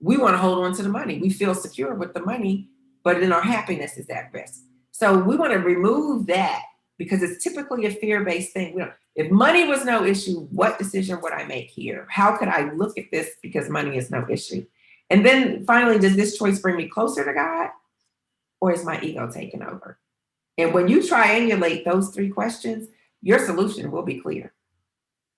we want to hold on to the money. We feel secure with the money, but then our happiness is at risk. So we want to remove that because it's typically a fear-based thing. If money was no issue, what decision would I make here? How could I look at this because money is no issue? And then finally, does this choice bring me closer to God, or is my ego taking over? And when you triangulate those 3 questions, your solution will be clear.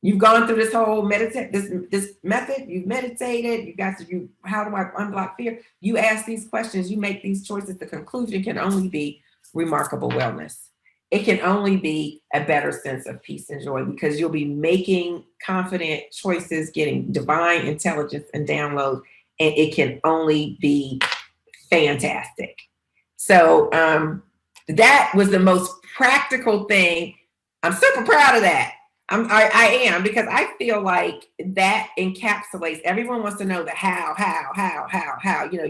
You've gone through this whole this method. You've meditated. You got to how do I unblock fear? You ask these questions. You make these choices. The conclusion can only be remarkable wellness. It can only be a better sense of peace and joy, because you'll be making confident choices, getting divine intelligence and downloads, and it can only be fantastic. So that was the most practical thing. I'm super proud of that. I am, because I feel like that encapsulates. Everyone wants to know the how.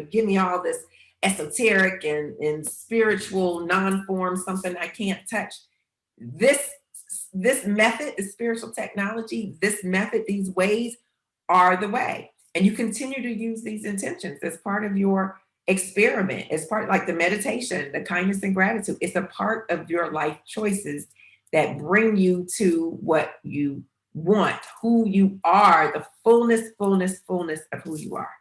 Give me all this esoteric and spiritual non-form, something I can't touch. This method, the spiritual technology, this method, these ways are the way. And you continue to use these intentions as part of your experiment, as part, like the meditation, the kindness and gratitude. It's a part of your life choices that bring you to what you want, who you are, the fullness of who you are.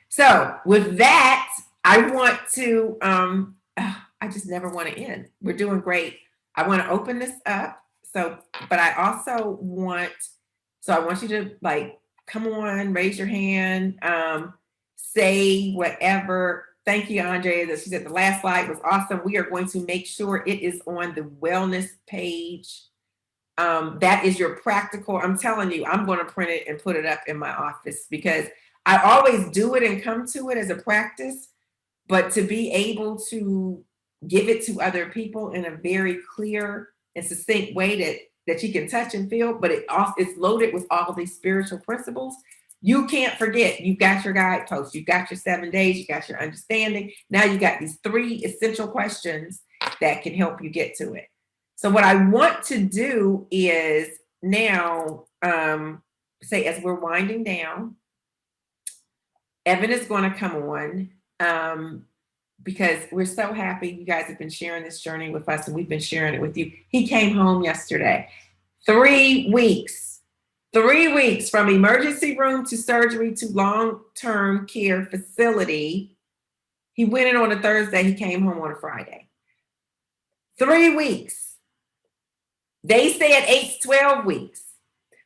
So with that, I want to, I just never want to end. We're doing great. I want to open this up. So, but I also want, I want you to like, come on, raise your hand, say whatever. Thank you, Andrea. She said the last slide was awesome. We are going to make sure it is on the wellness page. That is your practical. I'm telling you, I'm going to print it and put it up in my office, because I always do it and come to it as a practice, but to be able to give it to other people in a very clear and succinct way that you can touch and feel, but it's loaded with all these spiritual principles. You can't forget. You've got your guideposts. You've got your 7 days. You got your understanding. Now you got these 3 essential questions that can help you get to it. So what I want to do is now say, as we're winding down, Evan is going to come on because we're so happy you guys have been sharing this journey with us, and we've been sharing it with you. He came home yesterday. 3 weeks. 3 weeks from emergency room to surgery to long-term care facility. He went in on a Thursday. He came home on a Friday. 3 weeks. They said 8 to 12 weeks.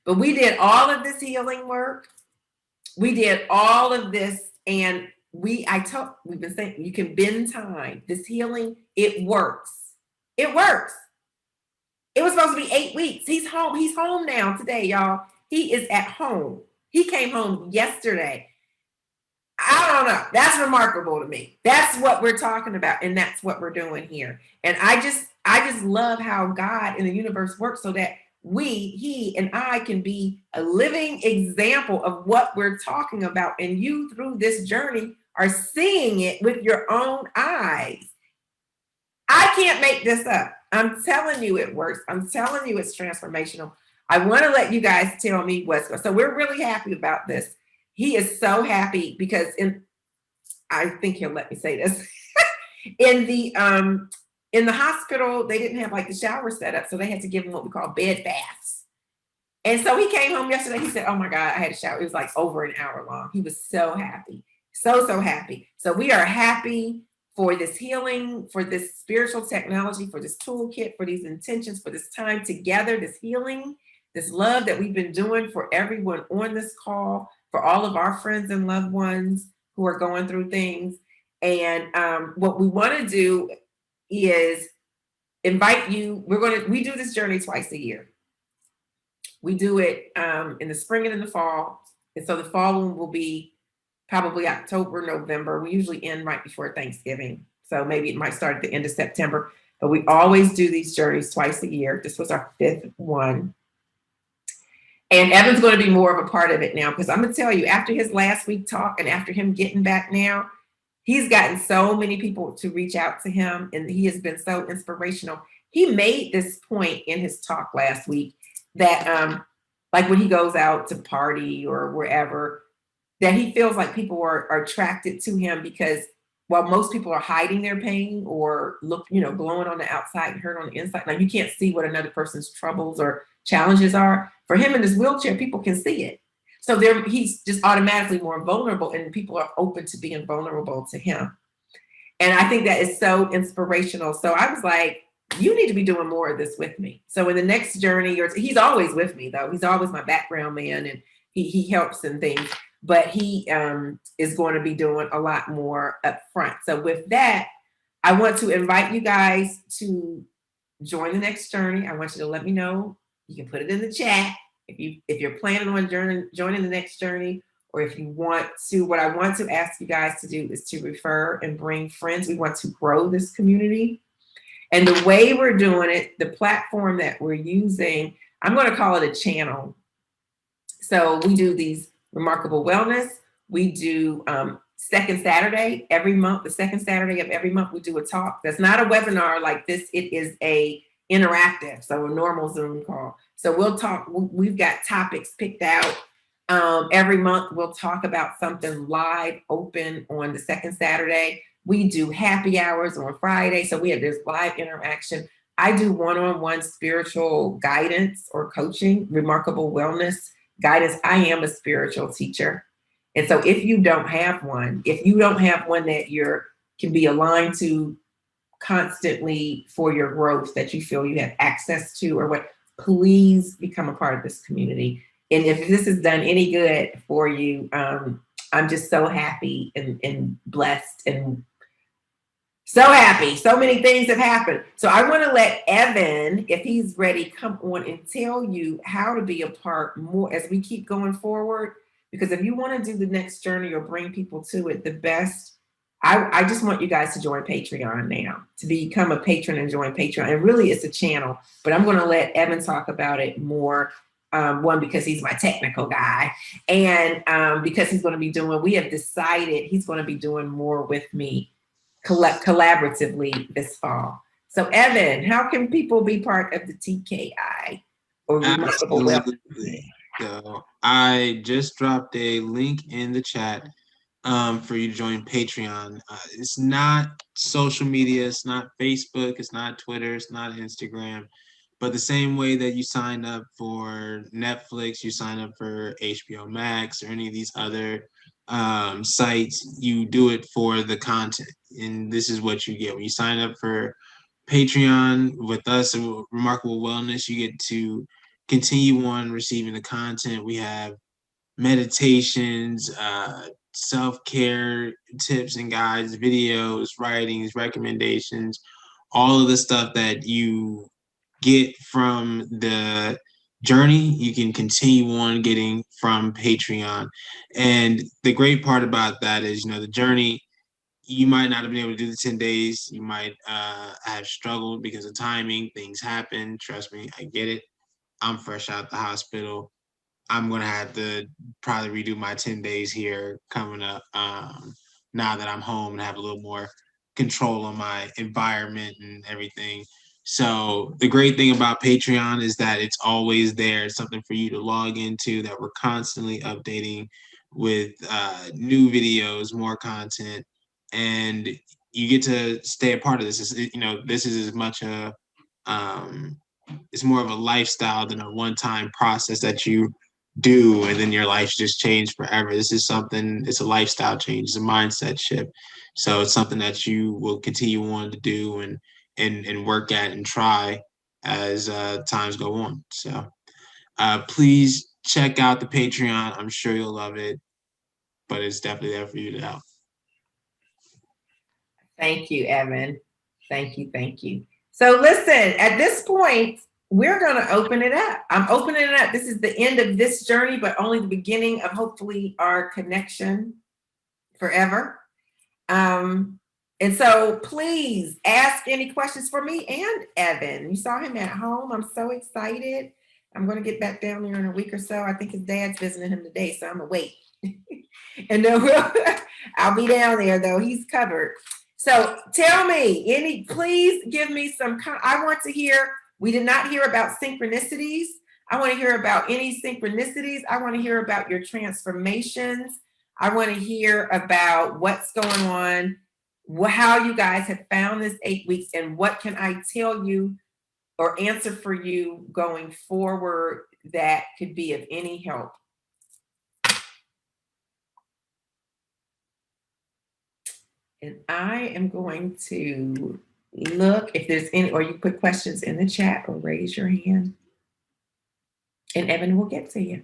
But we did all of this healing work. We did all of this. And we've been saying, you can bend time. This healing, it works. It works. It was supposed to be 8 weeks. He's home. He's home now today, y'all. He is at home. He came home yesterday. I don't know. That's remarkable to me. That's what we're talking about, and that's what we're doing here. And I just love how God and the universe works, so that he and I can be a living example of what we're talking about. And you, through this journey, are seeing it with your own eyes. I can't make this up. I'm telling you it works. I'm telling you it's transformational. I want to let you guys tell me so we're really happy about this. He is so happy because I think he'll let me say this. in the hospital, they didn't have like the shower set up, so they had to give him what we call bed baths. And so he came home yesterday. He said, "Oh my God, I had a shower." It was like over an hour long. He was so happy. So happy. So we are happy for this healing, for this spiritual technology, for this toolkit, for these intentions, for this time together, this healing, this love that we've been doing for everyone on this call, for all of our friends and loved ones who are going through things. And what we want to do is invite you. We do this journey twice a year. We do it in the spring and in the fall. And so the fall one will be probably October, November. We usually end right before Thanksgiving. So maybe it might start at the end of September. But we always do these journeys twice a year. This was our 5th one. And Evan's going to be more of a part of it now, because I'm going to tell you, after his last week talk and after him getting back now, he's gotten so many people to reach out to him, and he has been so inspirational. He made this point in his talk last week that like when he goes out to party or wherever, that he feels like people are attracted to him, because while most people are hiding their pain or glowing on the outside and hurt on the inside, like you can't see what another person's troubles or challenges are. For him in his wheelchair, people can see it. So he's just automatically more vulnerable, and people are open to being vulnerable to him. And I think that is so inspirational. So I was like, you need to be doing more of this with me. So in the next journey, he's always with me though. He's always my background man, and he helps in things, but he is going to be doing a lot more up front. So with that, I want to invite you guys to join the next journey. I want you to let me know. You can put it in the chat if you're planning on joining the next journey, or if you want to. What I want to ask you guys to do is to refer and bring friends. We want to grow this community. And the way we're doing it, the platform that we're using, I'm going to call it a channel. So we do these Remarkable Wellness. We do second Saturday every month. The second Saturday of every month, we do a talk. That's not a webinar like this. It is a interactive, so a normal Zoom call. So we'll talk. We've got topics picked out. Every month, we'll talk about something live, open on the second Saturday. We do happy hours on Friday. So we have this live interaction. I do one-on-one spiritual guidance or coaching, Remarkable Wellness guidance. I am a spiritual teacher. And so if you don't have one that can be aligned to constantly for your growth, that you feel you have access to or what, please become a part of this community. And if this has done any good for you, I'm just so happy and blessed and so happy. So many things have happened. So I want to let Evan, if he's ready, come on and tell you how to be a part more as we keep going forward. Because if you want to do the next journey or bring people to it, the best, I just want you guys to join Patreon now, to become a patron and join Patreon. And really, it's a channel, but I'm going to let Evan talk about it more. One, because he's my technical guy, and because we have decided he's going to be doing more with me collaboratively this fall. So Evan, how can people be part of the TKI or Remarkable Wellness? So I just dropped a link in the chat for you to join Patreon. It's not social media, it's not Facebook, it's not Twitter, it's not Instagram, but the same way that you sign up for Netflix, you sign up for HBO Max or any of these other sites, you do it for the content. And this is what you get when you sign up for Patreon with us at Remarkable Wellness. You get to continue on receiving the content. We have meditations, self-care tips and guides, videos, writings, recommendations, all of the stuff that you get from the journey, you can continue on getting from Patreon. And the great part about that is, the journey, you might not have been able to do the 10 days. You might have struggled because of timing. Things happen. Trust me, I get it. I'm fresh out the hospital. I'm gonna have to probably redo my 10 days here coming up, now that I'm home and have a little more control on my environment and everything. So the great thing about Patreon is that it's always there. It's something for you to log into, that we're constantly updating with new videos, more content, and you get to stay a part of this. This is as much um, it's more of a lifestyle than a one-time process that you do and then your life's just changed forever. This is something, it's a lifestyle change, it's a mindset shift. So it's something that you will continue on to do and work at and try as times go on. So please check out the Patreon. I'm sure you'll love it, but it's definitely there for you to help. Thank you, Evan. Thank you. Thank you. So listen, at this point, we're going to open it up. I'm opening it up. This is the end of this journey, but only the beginning of hopefully our connection forever. And so please ask any questions for me and Evan. You saw him at home. I'm so excited. I'm going to get back down there in a week or so. I think his dad's visiting him today, so I'm going to wait. And then I'll be down there, though. He's covered. So tell me, please give me some, I want to hear, we did not hear about synchronicities. I want to hear about any synchronicities. I want to hear about your transformations. I want to hear about what's going on, how you guys have found this 8 weeks, and what can I tell you or answer for you going forward that could be of any help. And I am going to look if there's any, or you put questions in the chat or raise your hand, and Evan will get to you.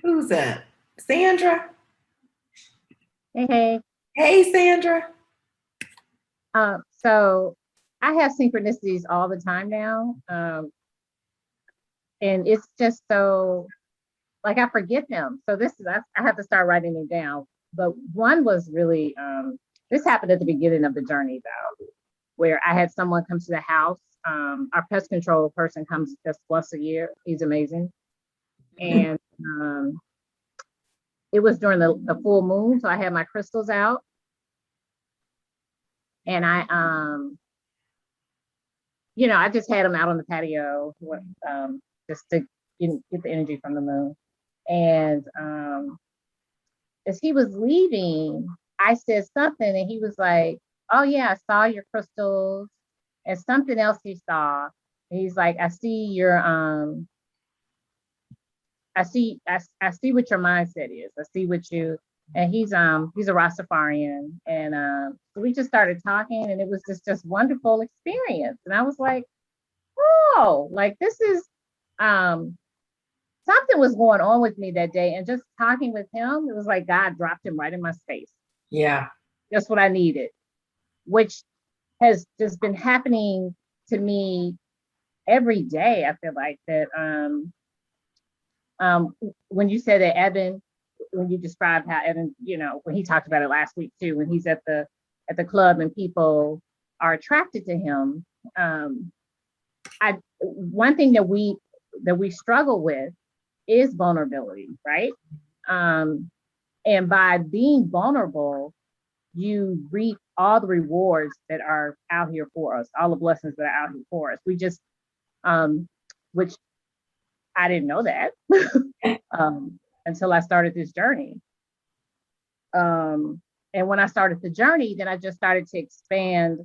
Who's up? Sandra? Hey. Hey, Sandra. So I have synchronicities all the time now. And it's just so, like, I forget them. So I have to start writing them down. But one was really, this happened at the beginning of the journey though, where I had someone come to the house. Our pest control person comes just once a year. He's amazing. And it was during the full moon. So I had my crystals out. And I just had them out on the patio, just to get the energy from the moon. And as he was leaving, I said something, and he was like, "Oh yeah, I saw your crystals," and something else he saw. And he's like, "I see your I see what your mindset is. I see what you." And he's a Rastafarian, and so we just started talking, and it was just wonderful experience. And I was like, oh, like this is something was going on with me that day, and just talking with him, it was like God dropped him right in my space. Yeah. Just what I needed, which has just been happening to me every day. I feel like that when you said that Evan, when you described how Evan, when he talked about it last week too, when he's at the club and people are attracted to him. One thing that we struggle with is vulnerability, right? And by being vulnerable, you reap all the rewards that are out here for us, all the blessings that are out here for us. We just, which I didn't know that until I started this journey. And when I started the journey, then I just started to expand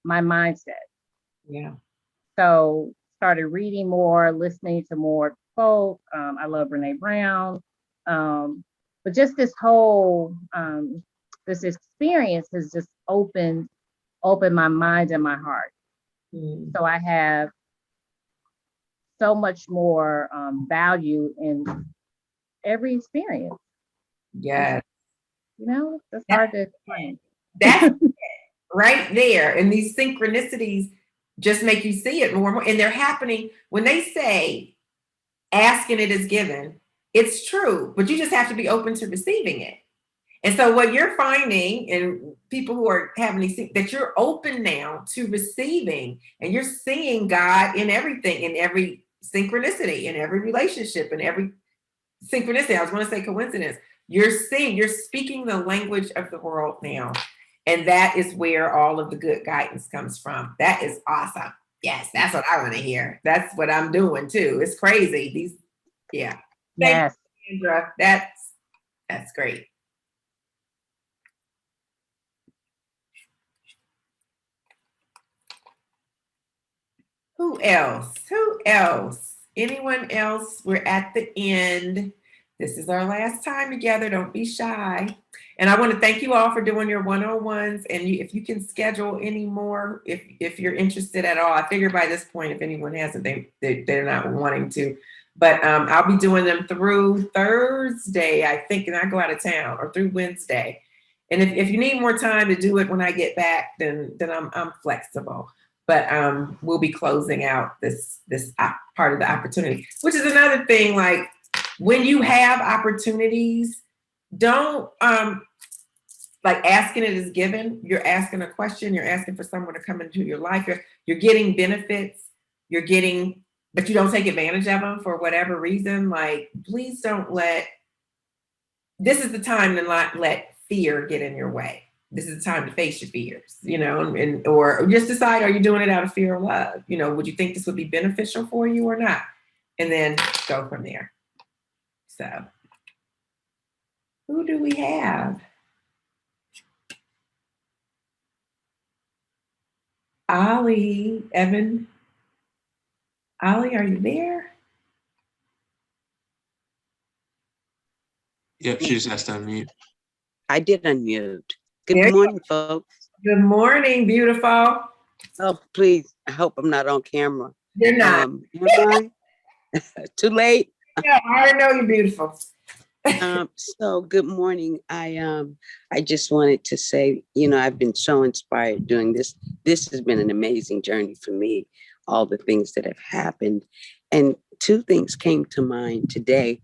my mindset. Yeah. So started reading more, listening to more folk. I love Brene Brown. But just this whole, this experience has just opened my mind and my heart. So I have so much more value in every experience. Yes. It's hard to explain. That's right there. And these synchronicities just make you see it more and more. And they're happening when they say asking it is given. It's true, but you just have to be open to receiving it. And so what you're finding, and people who are having these, that you're open now to receiving, and you're seeing God in everything, in every synchronicity, in every relationship, in every synchronicity. I was going to say coincidence. You're speaking the language of the world now. And that is where all of the good guidance comes from. That is awesome. Yes, that's what I want to hear. That's what I'm doing too. It's crazy. Yeah. Yes. Thank you, Sandra. That's great. Who else? Anyone else? We're at the end. This is our last time together. Don't be shy. And I want to thank you all for doing your one-on-ones. And if you can schedule any more, if you're interested at all. I figure by this point, if anyone hasn't, they're not wanting to. But I'll be doing them through Thursday, I think, and I go out of town, or through Wednesday. And if you need more time to do it when I get back, then I'm flexible. But we'll be closing out this part of the opportunity, which is another thing. Like, when you have opportunities, don't like asking it is given. You're asking a question. You're asking for someone to come into your life. You're getting benefits. But you don't take advantage of them for whatever reason. Like, please don't this is the time to not let fear get in your way. This is the time to face your fears, or just decide, are you doing it out of fear or love? Would you think this would be beneficial for you or not? And then go from there. So, who do we have? Ollie, Evan. Ollie, are you there? Yep, she just has to unmute. I did unmute. There Good you morning, folks. Good morning, beautiful. Oh, please. I hope I'm not on camera. You're not. Am I? Too late. Yeah, I already know you're beautiful. So good morning. I just wanted to say, I've been so inspired doing this. This has been an amazing journey for me, all the things that have happened. And two things came to mind today.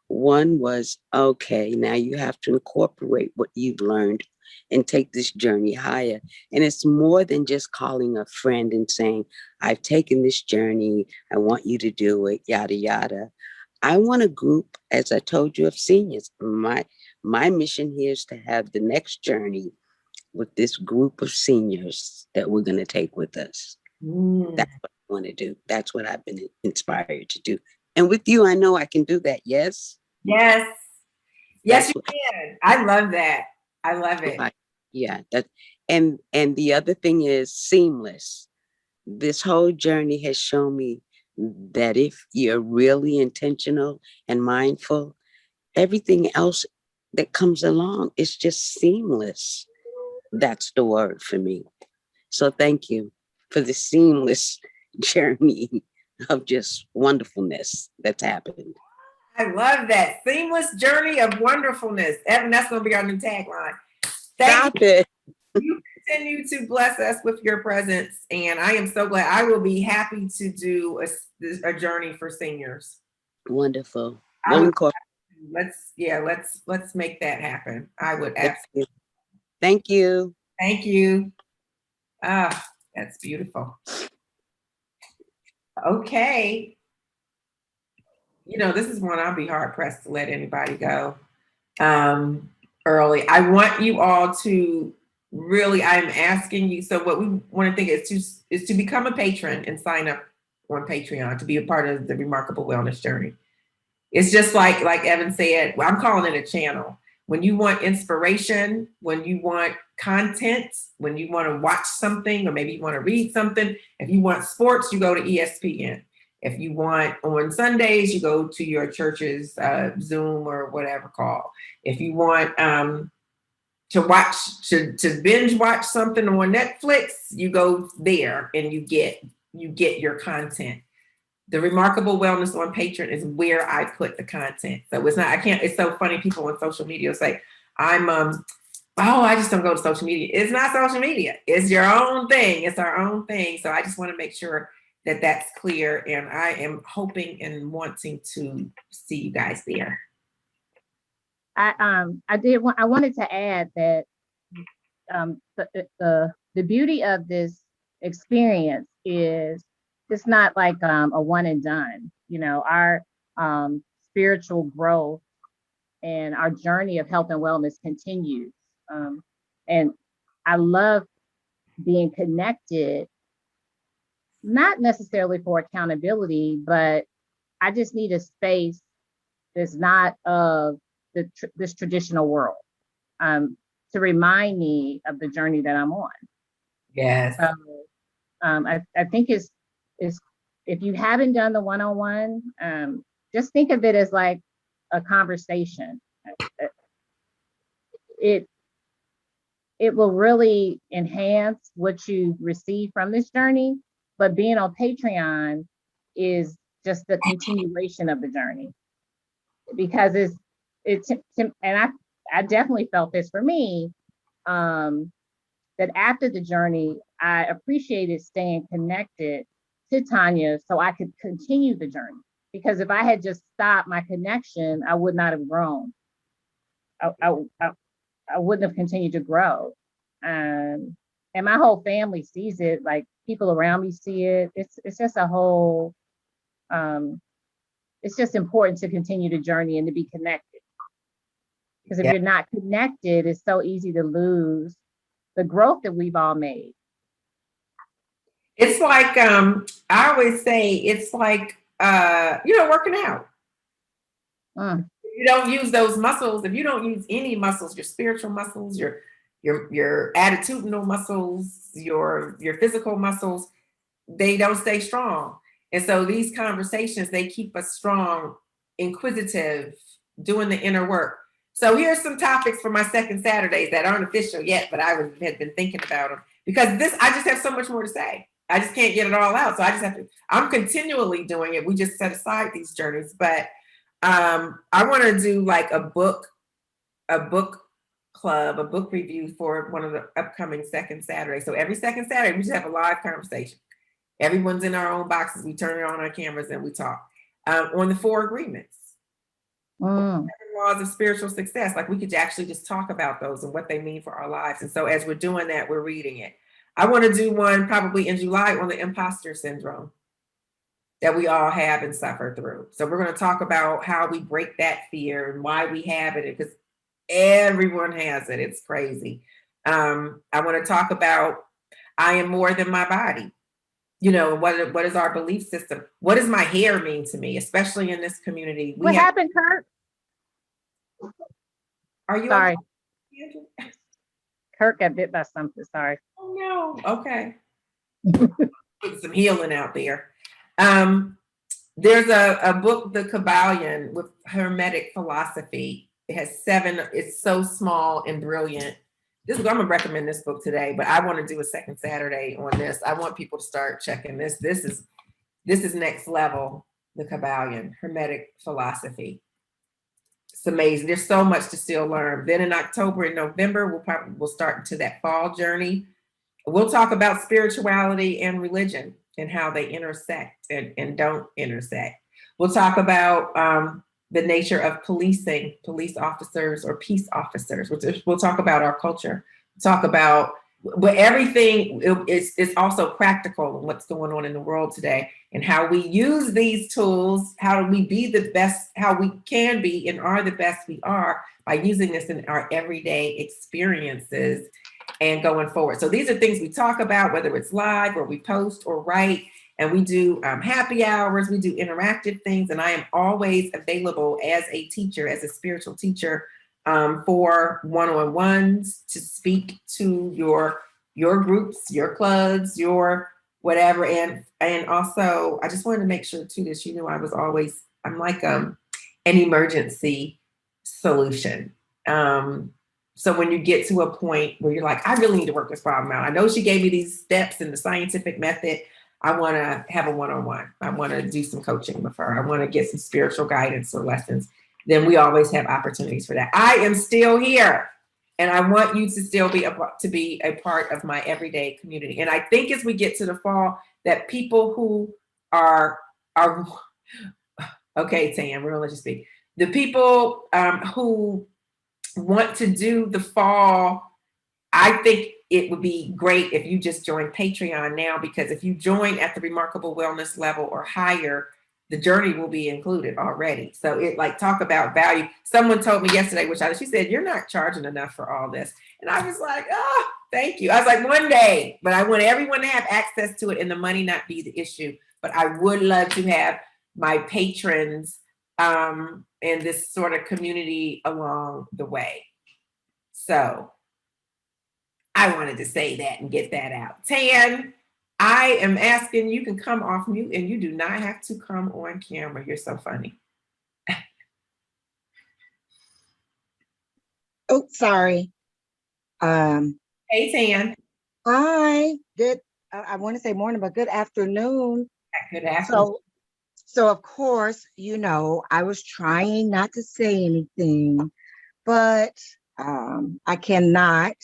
One was, okay, now you have to incorporate what you've learned and take this journey higher. And it's more than just calling a friend and saying, I've taken this journey, I want you to do it, yada, yada. I want a group, as I told you, of seniors. My mission here is to have the next journey with this group of seniors that we're going to take with us. That's what I want to do. That's what I've been inspired to do. And with you, I know I can do that. Yes? Yes. Yes, you can. I love that. I love it. Yeah. And the other thing is seamless. This whole journey has shown me that if you're really intentional and mindful, everything else that comes along is just seamless. That's the word for me. So thank you for the seamless journey of just wonderfulness that's happened. I love that. Seamless journey of wonderfulness. Evan, that's going to be our new tagline. Stop it. You continue to bless us with your presence, and I am so glad. I will be happy to do a journey for seniors. Wonderful. Let's make that happen. I would absolutely. Thank you. Thank you. Ah, that's beautiful. Okay. This is one I'll be hard pressed to let anybody go early. I want you all to really, I'm asking you, so what we want to think is to become a patron and sign up on Patreon to be a part of the Remarkable Wellness journey. It's just like Evan said, I'm calling it a channel. When you want inspiration, when you want content, when you want to watch something, or maybe you want to read something, if you want sports, you go to ESPN. If you want on Sundays, you go to your church's Zoom or whatever call. If you want to binge watch something on Netflix, you go there and you get your content. The Remarkable Wellness on Patreon is where I put the content. So it's so funny, people on social media say, I just don't go to social media. It's not social media. It's your own thing. It's our own thing. So I just want to make sure that that's clear. And I am hoping and wanting to see you guys there. I wanted to add that the beauty of this experience is it's not like a one and done. Our spiritual growth and our journey of health and wellness continues. And I love being connected, not necessarily for accountability, but I just need a space that's not of this traditional world to remind me of the journey that I'm on. Yes. So I think it's if you haven't done the one-on-one, just think of it as like a conversation. It will really enhance what you receive from this journey, but being on Patreon is just the continuation of the journey, because it's and I definitely felt this for me, that after the journey, I appreciated staying connected to Tanya so I could continue the journey. Because if I had just stopped my connection, I would not have grown. I wouldn't have continued to grow. And my whole family sees it, like people around me see it. It's just a whole, it's just important to continue the journey and to be connected. Because if you're not connected, it's so easy to lose the growth that we've all made. It's like, I always say, it's like, working out. You don't use those muscles. If you don't use any muscles, your spiritual muscles, your attitudinal muscles, your physical muscles, they don't stay strong. And so these conversations, they keep us strong, inquisitive, doing the inner work. So here's some topics for my second Saturdays that aren't official yet, but had been thinking about them because I just have so much more to say. I just can't get it all out. So I just have to, I'm continually doing it. We just set aside these journeys, but I want to do like a book club, a book review for one of the upcoming second Saturday. So every second Saturday, we just have a live conversation. Everyone's in our own boxes. We turn it on our cameras and we talk on the 4 agreements. 7 laws of spiritual success. Like we could actually just talk about those and what they mean for our lives. And so as we're doing that, we're reading it. I want to do one probably in July on the imposter syndrome that we all have and suffer through. So we're going to talk about how we break that fear and why we have it, because everyone has it. It's crazy. I want to talk about I am more than my body. You know, what is our belief system? What does my hair mean to me, especially in this community? What happened, Kurt? Are you sorry? Okay? Kurt got bit by something. Sorry. Oh no. Okay. Put some healing out there. There's a book, The Kabbalion, with Hermetic philosophy. It has 7. It's so small and brilliant. I'm gonna recommend this book today, but I want to do a second Saturday on this. I want people to start checking this. This is next level. The Kabbalion, Hermetic philosophy. It's amazing. There's so much to still learn. Then in October and November, we'll start into that fall journey. We'll talk about spirituality and religion and how they intersect and don't intersect. We'll talk about the nature of policing, police officers or peace officers. We'll talk about our culture. Talk about, but everything is also practical and what's going on in the world today and how we use these tools, how do we be the best, how we can be and are the best we are by using this in our everyday experiences and going forward. So these are things we talk about, whether it's live or we post or write, and we do happy hours, we do interactive things, and I am always available as a teacher, as a spiritual teacher, for one-on-ones to speak to your groups, your clubs, your whatever, and also I just wanted to make sure too that I'm like an emergency solution. So when you get to a point where you're like, I really need to work this problem out. I know she gave me these steps in the scientific method. I want to have a one-on-one. I want to do some coaching with her. I want to get some spiritual guidance or lessons. Then we always have opportunities for that. I am still here, and I want you to still be a part of my everyday community. And I think as we get to the fall, that people who are okay, Tam, we're gonna let you speak. The people who want to do the fall, I think it would be great if you just join Patreon now, because if you join at the Remarkable Wellness level or higher, the journey will be included already. So it like talk about value. Someone told me yesterday, she said, you're not charging enough for all this. And I was like, oh, thank you. I was like, one day, but I want everyone to have access to it and the money not be the issue. But I would love to have my patrons and this sort of community along the way. So I wanted to say that and get that out. Tan, I am asking, you can come off mute and you do not have to come on camera. You're so funny. Oh, sorry. Hey, Tan. Hi. Good. I want to say morning, but good afternoon. Good afternoon. So of course, I was trying not to say anything, but I cannot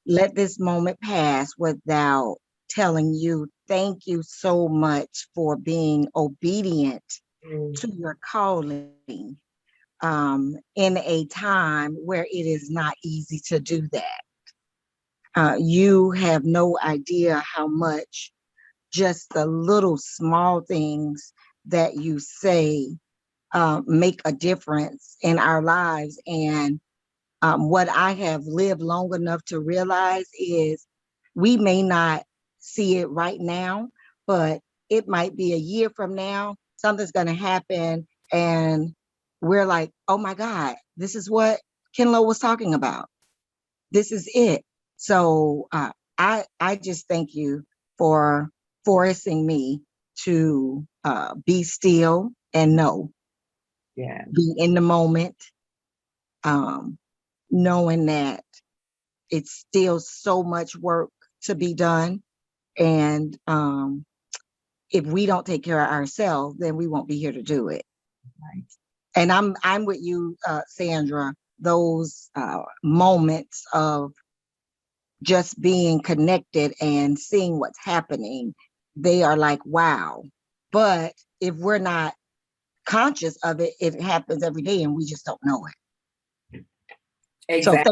let this moment pass without telling you thank you so much for being obedient to your calling in a time where it is not easy to do that. You have no idea how much just the little small things that you say make a difference in our lives. And what I have lived long enough to realize is we may not see it right now, but it might be a year from now, something's going to happen. And we're like, oh my God, this is what Kenlo was talking about. This is it. So I just thank you for forcing me to be still and know. Yeah. Be in the moment knowing that it's still so much work to be done. And if we don't take care of ourselves, then we won't be here to do it. Right. And I'm with you, Sandra. Those moments of just being connected and seeing what's happening, they are like, wow. But if we're not conscious of it, it happens every day and we just don't know it. Exactly. So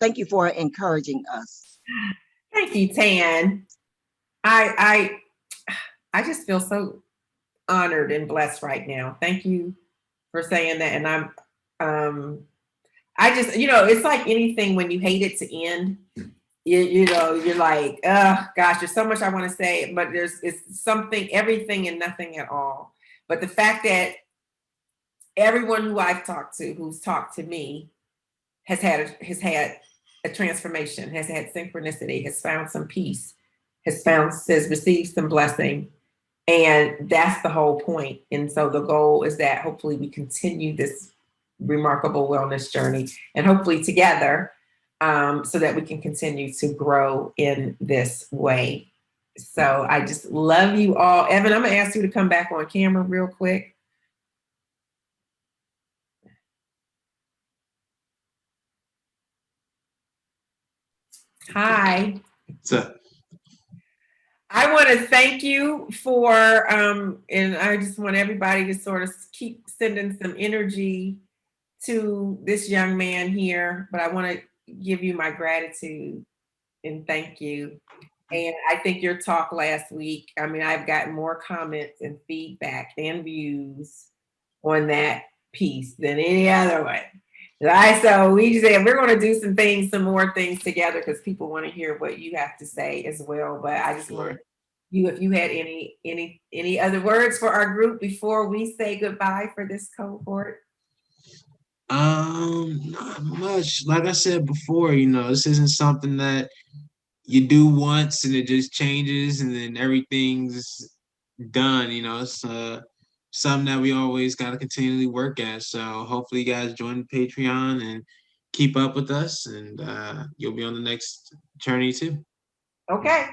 thank you for encouraging us. Thank you, Tan. I just feel so honored and blessed right now. Thank you for saying that. And I just, it's like anything when you hate it to end, you're like, oh gosh, there's so much I want to say, but it's something, everything and nothing at all. But the fact that everyone who I've talked to, who's talked to me, has had a transformation, has had synchronicity, has found some peace, has received some blessing. And that's the whole point. And so the goal is that hopefully we continue this remarkable wellness journey, and hopefully together, so that we can continue to grow in this way. So I just love you all. Evan, I'm gonna ask you to come back on camera real quick. Hi. What's up? I want to thank you for, and I just want everybody to sort of keep sending some energy to this young man here, but I want to give you my gratitude and thank you. And I think your talk last week, I mean, I've gotten more comments and feedback and views on that piece than any other one. So we said we're going to do some more things together because people want to hear what you have to say as well. But I just wanted you, if you had any other words for our group before we say goodbye for this cohort. Not much. Like I said before, this isn't something that you do once and it just changes and then everything's done. It's something that we always got to continually work at. So hopefully you guys join the Patreon and keep up with us, and you'll be on the next journey too. Okay.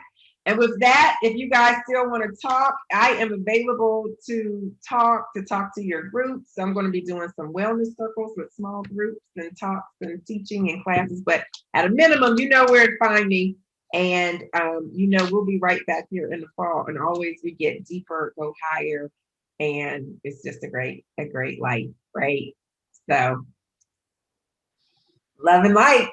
And with that, if you guys still want to talk, I am available to talk to your groups. I'm going to be doing some wellness circles with small groups and talks and teaching and classes. But at a minimum, you know where to find me. And, we'll be right back here in the fall. And always we get deeper, go higher. And it's just a great life, right? So, love and light.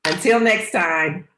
Until next time.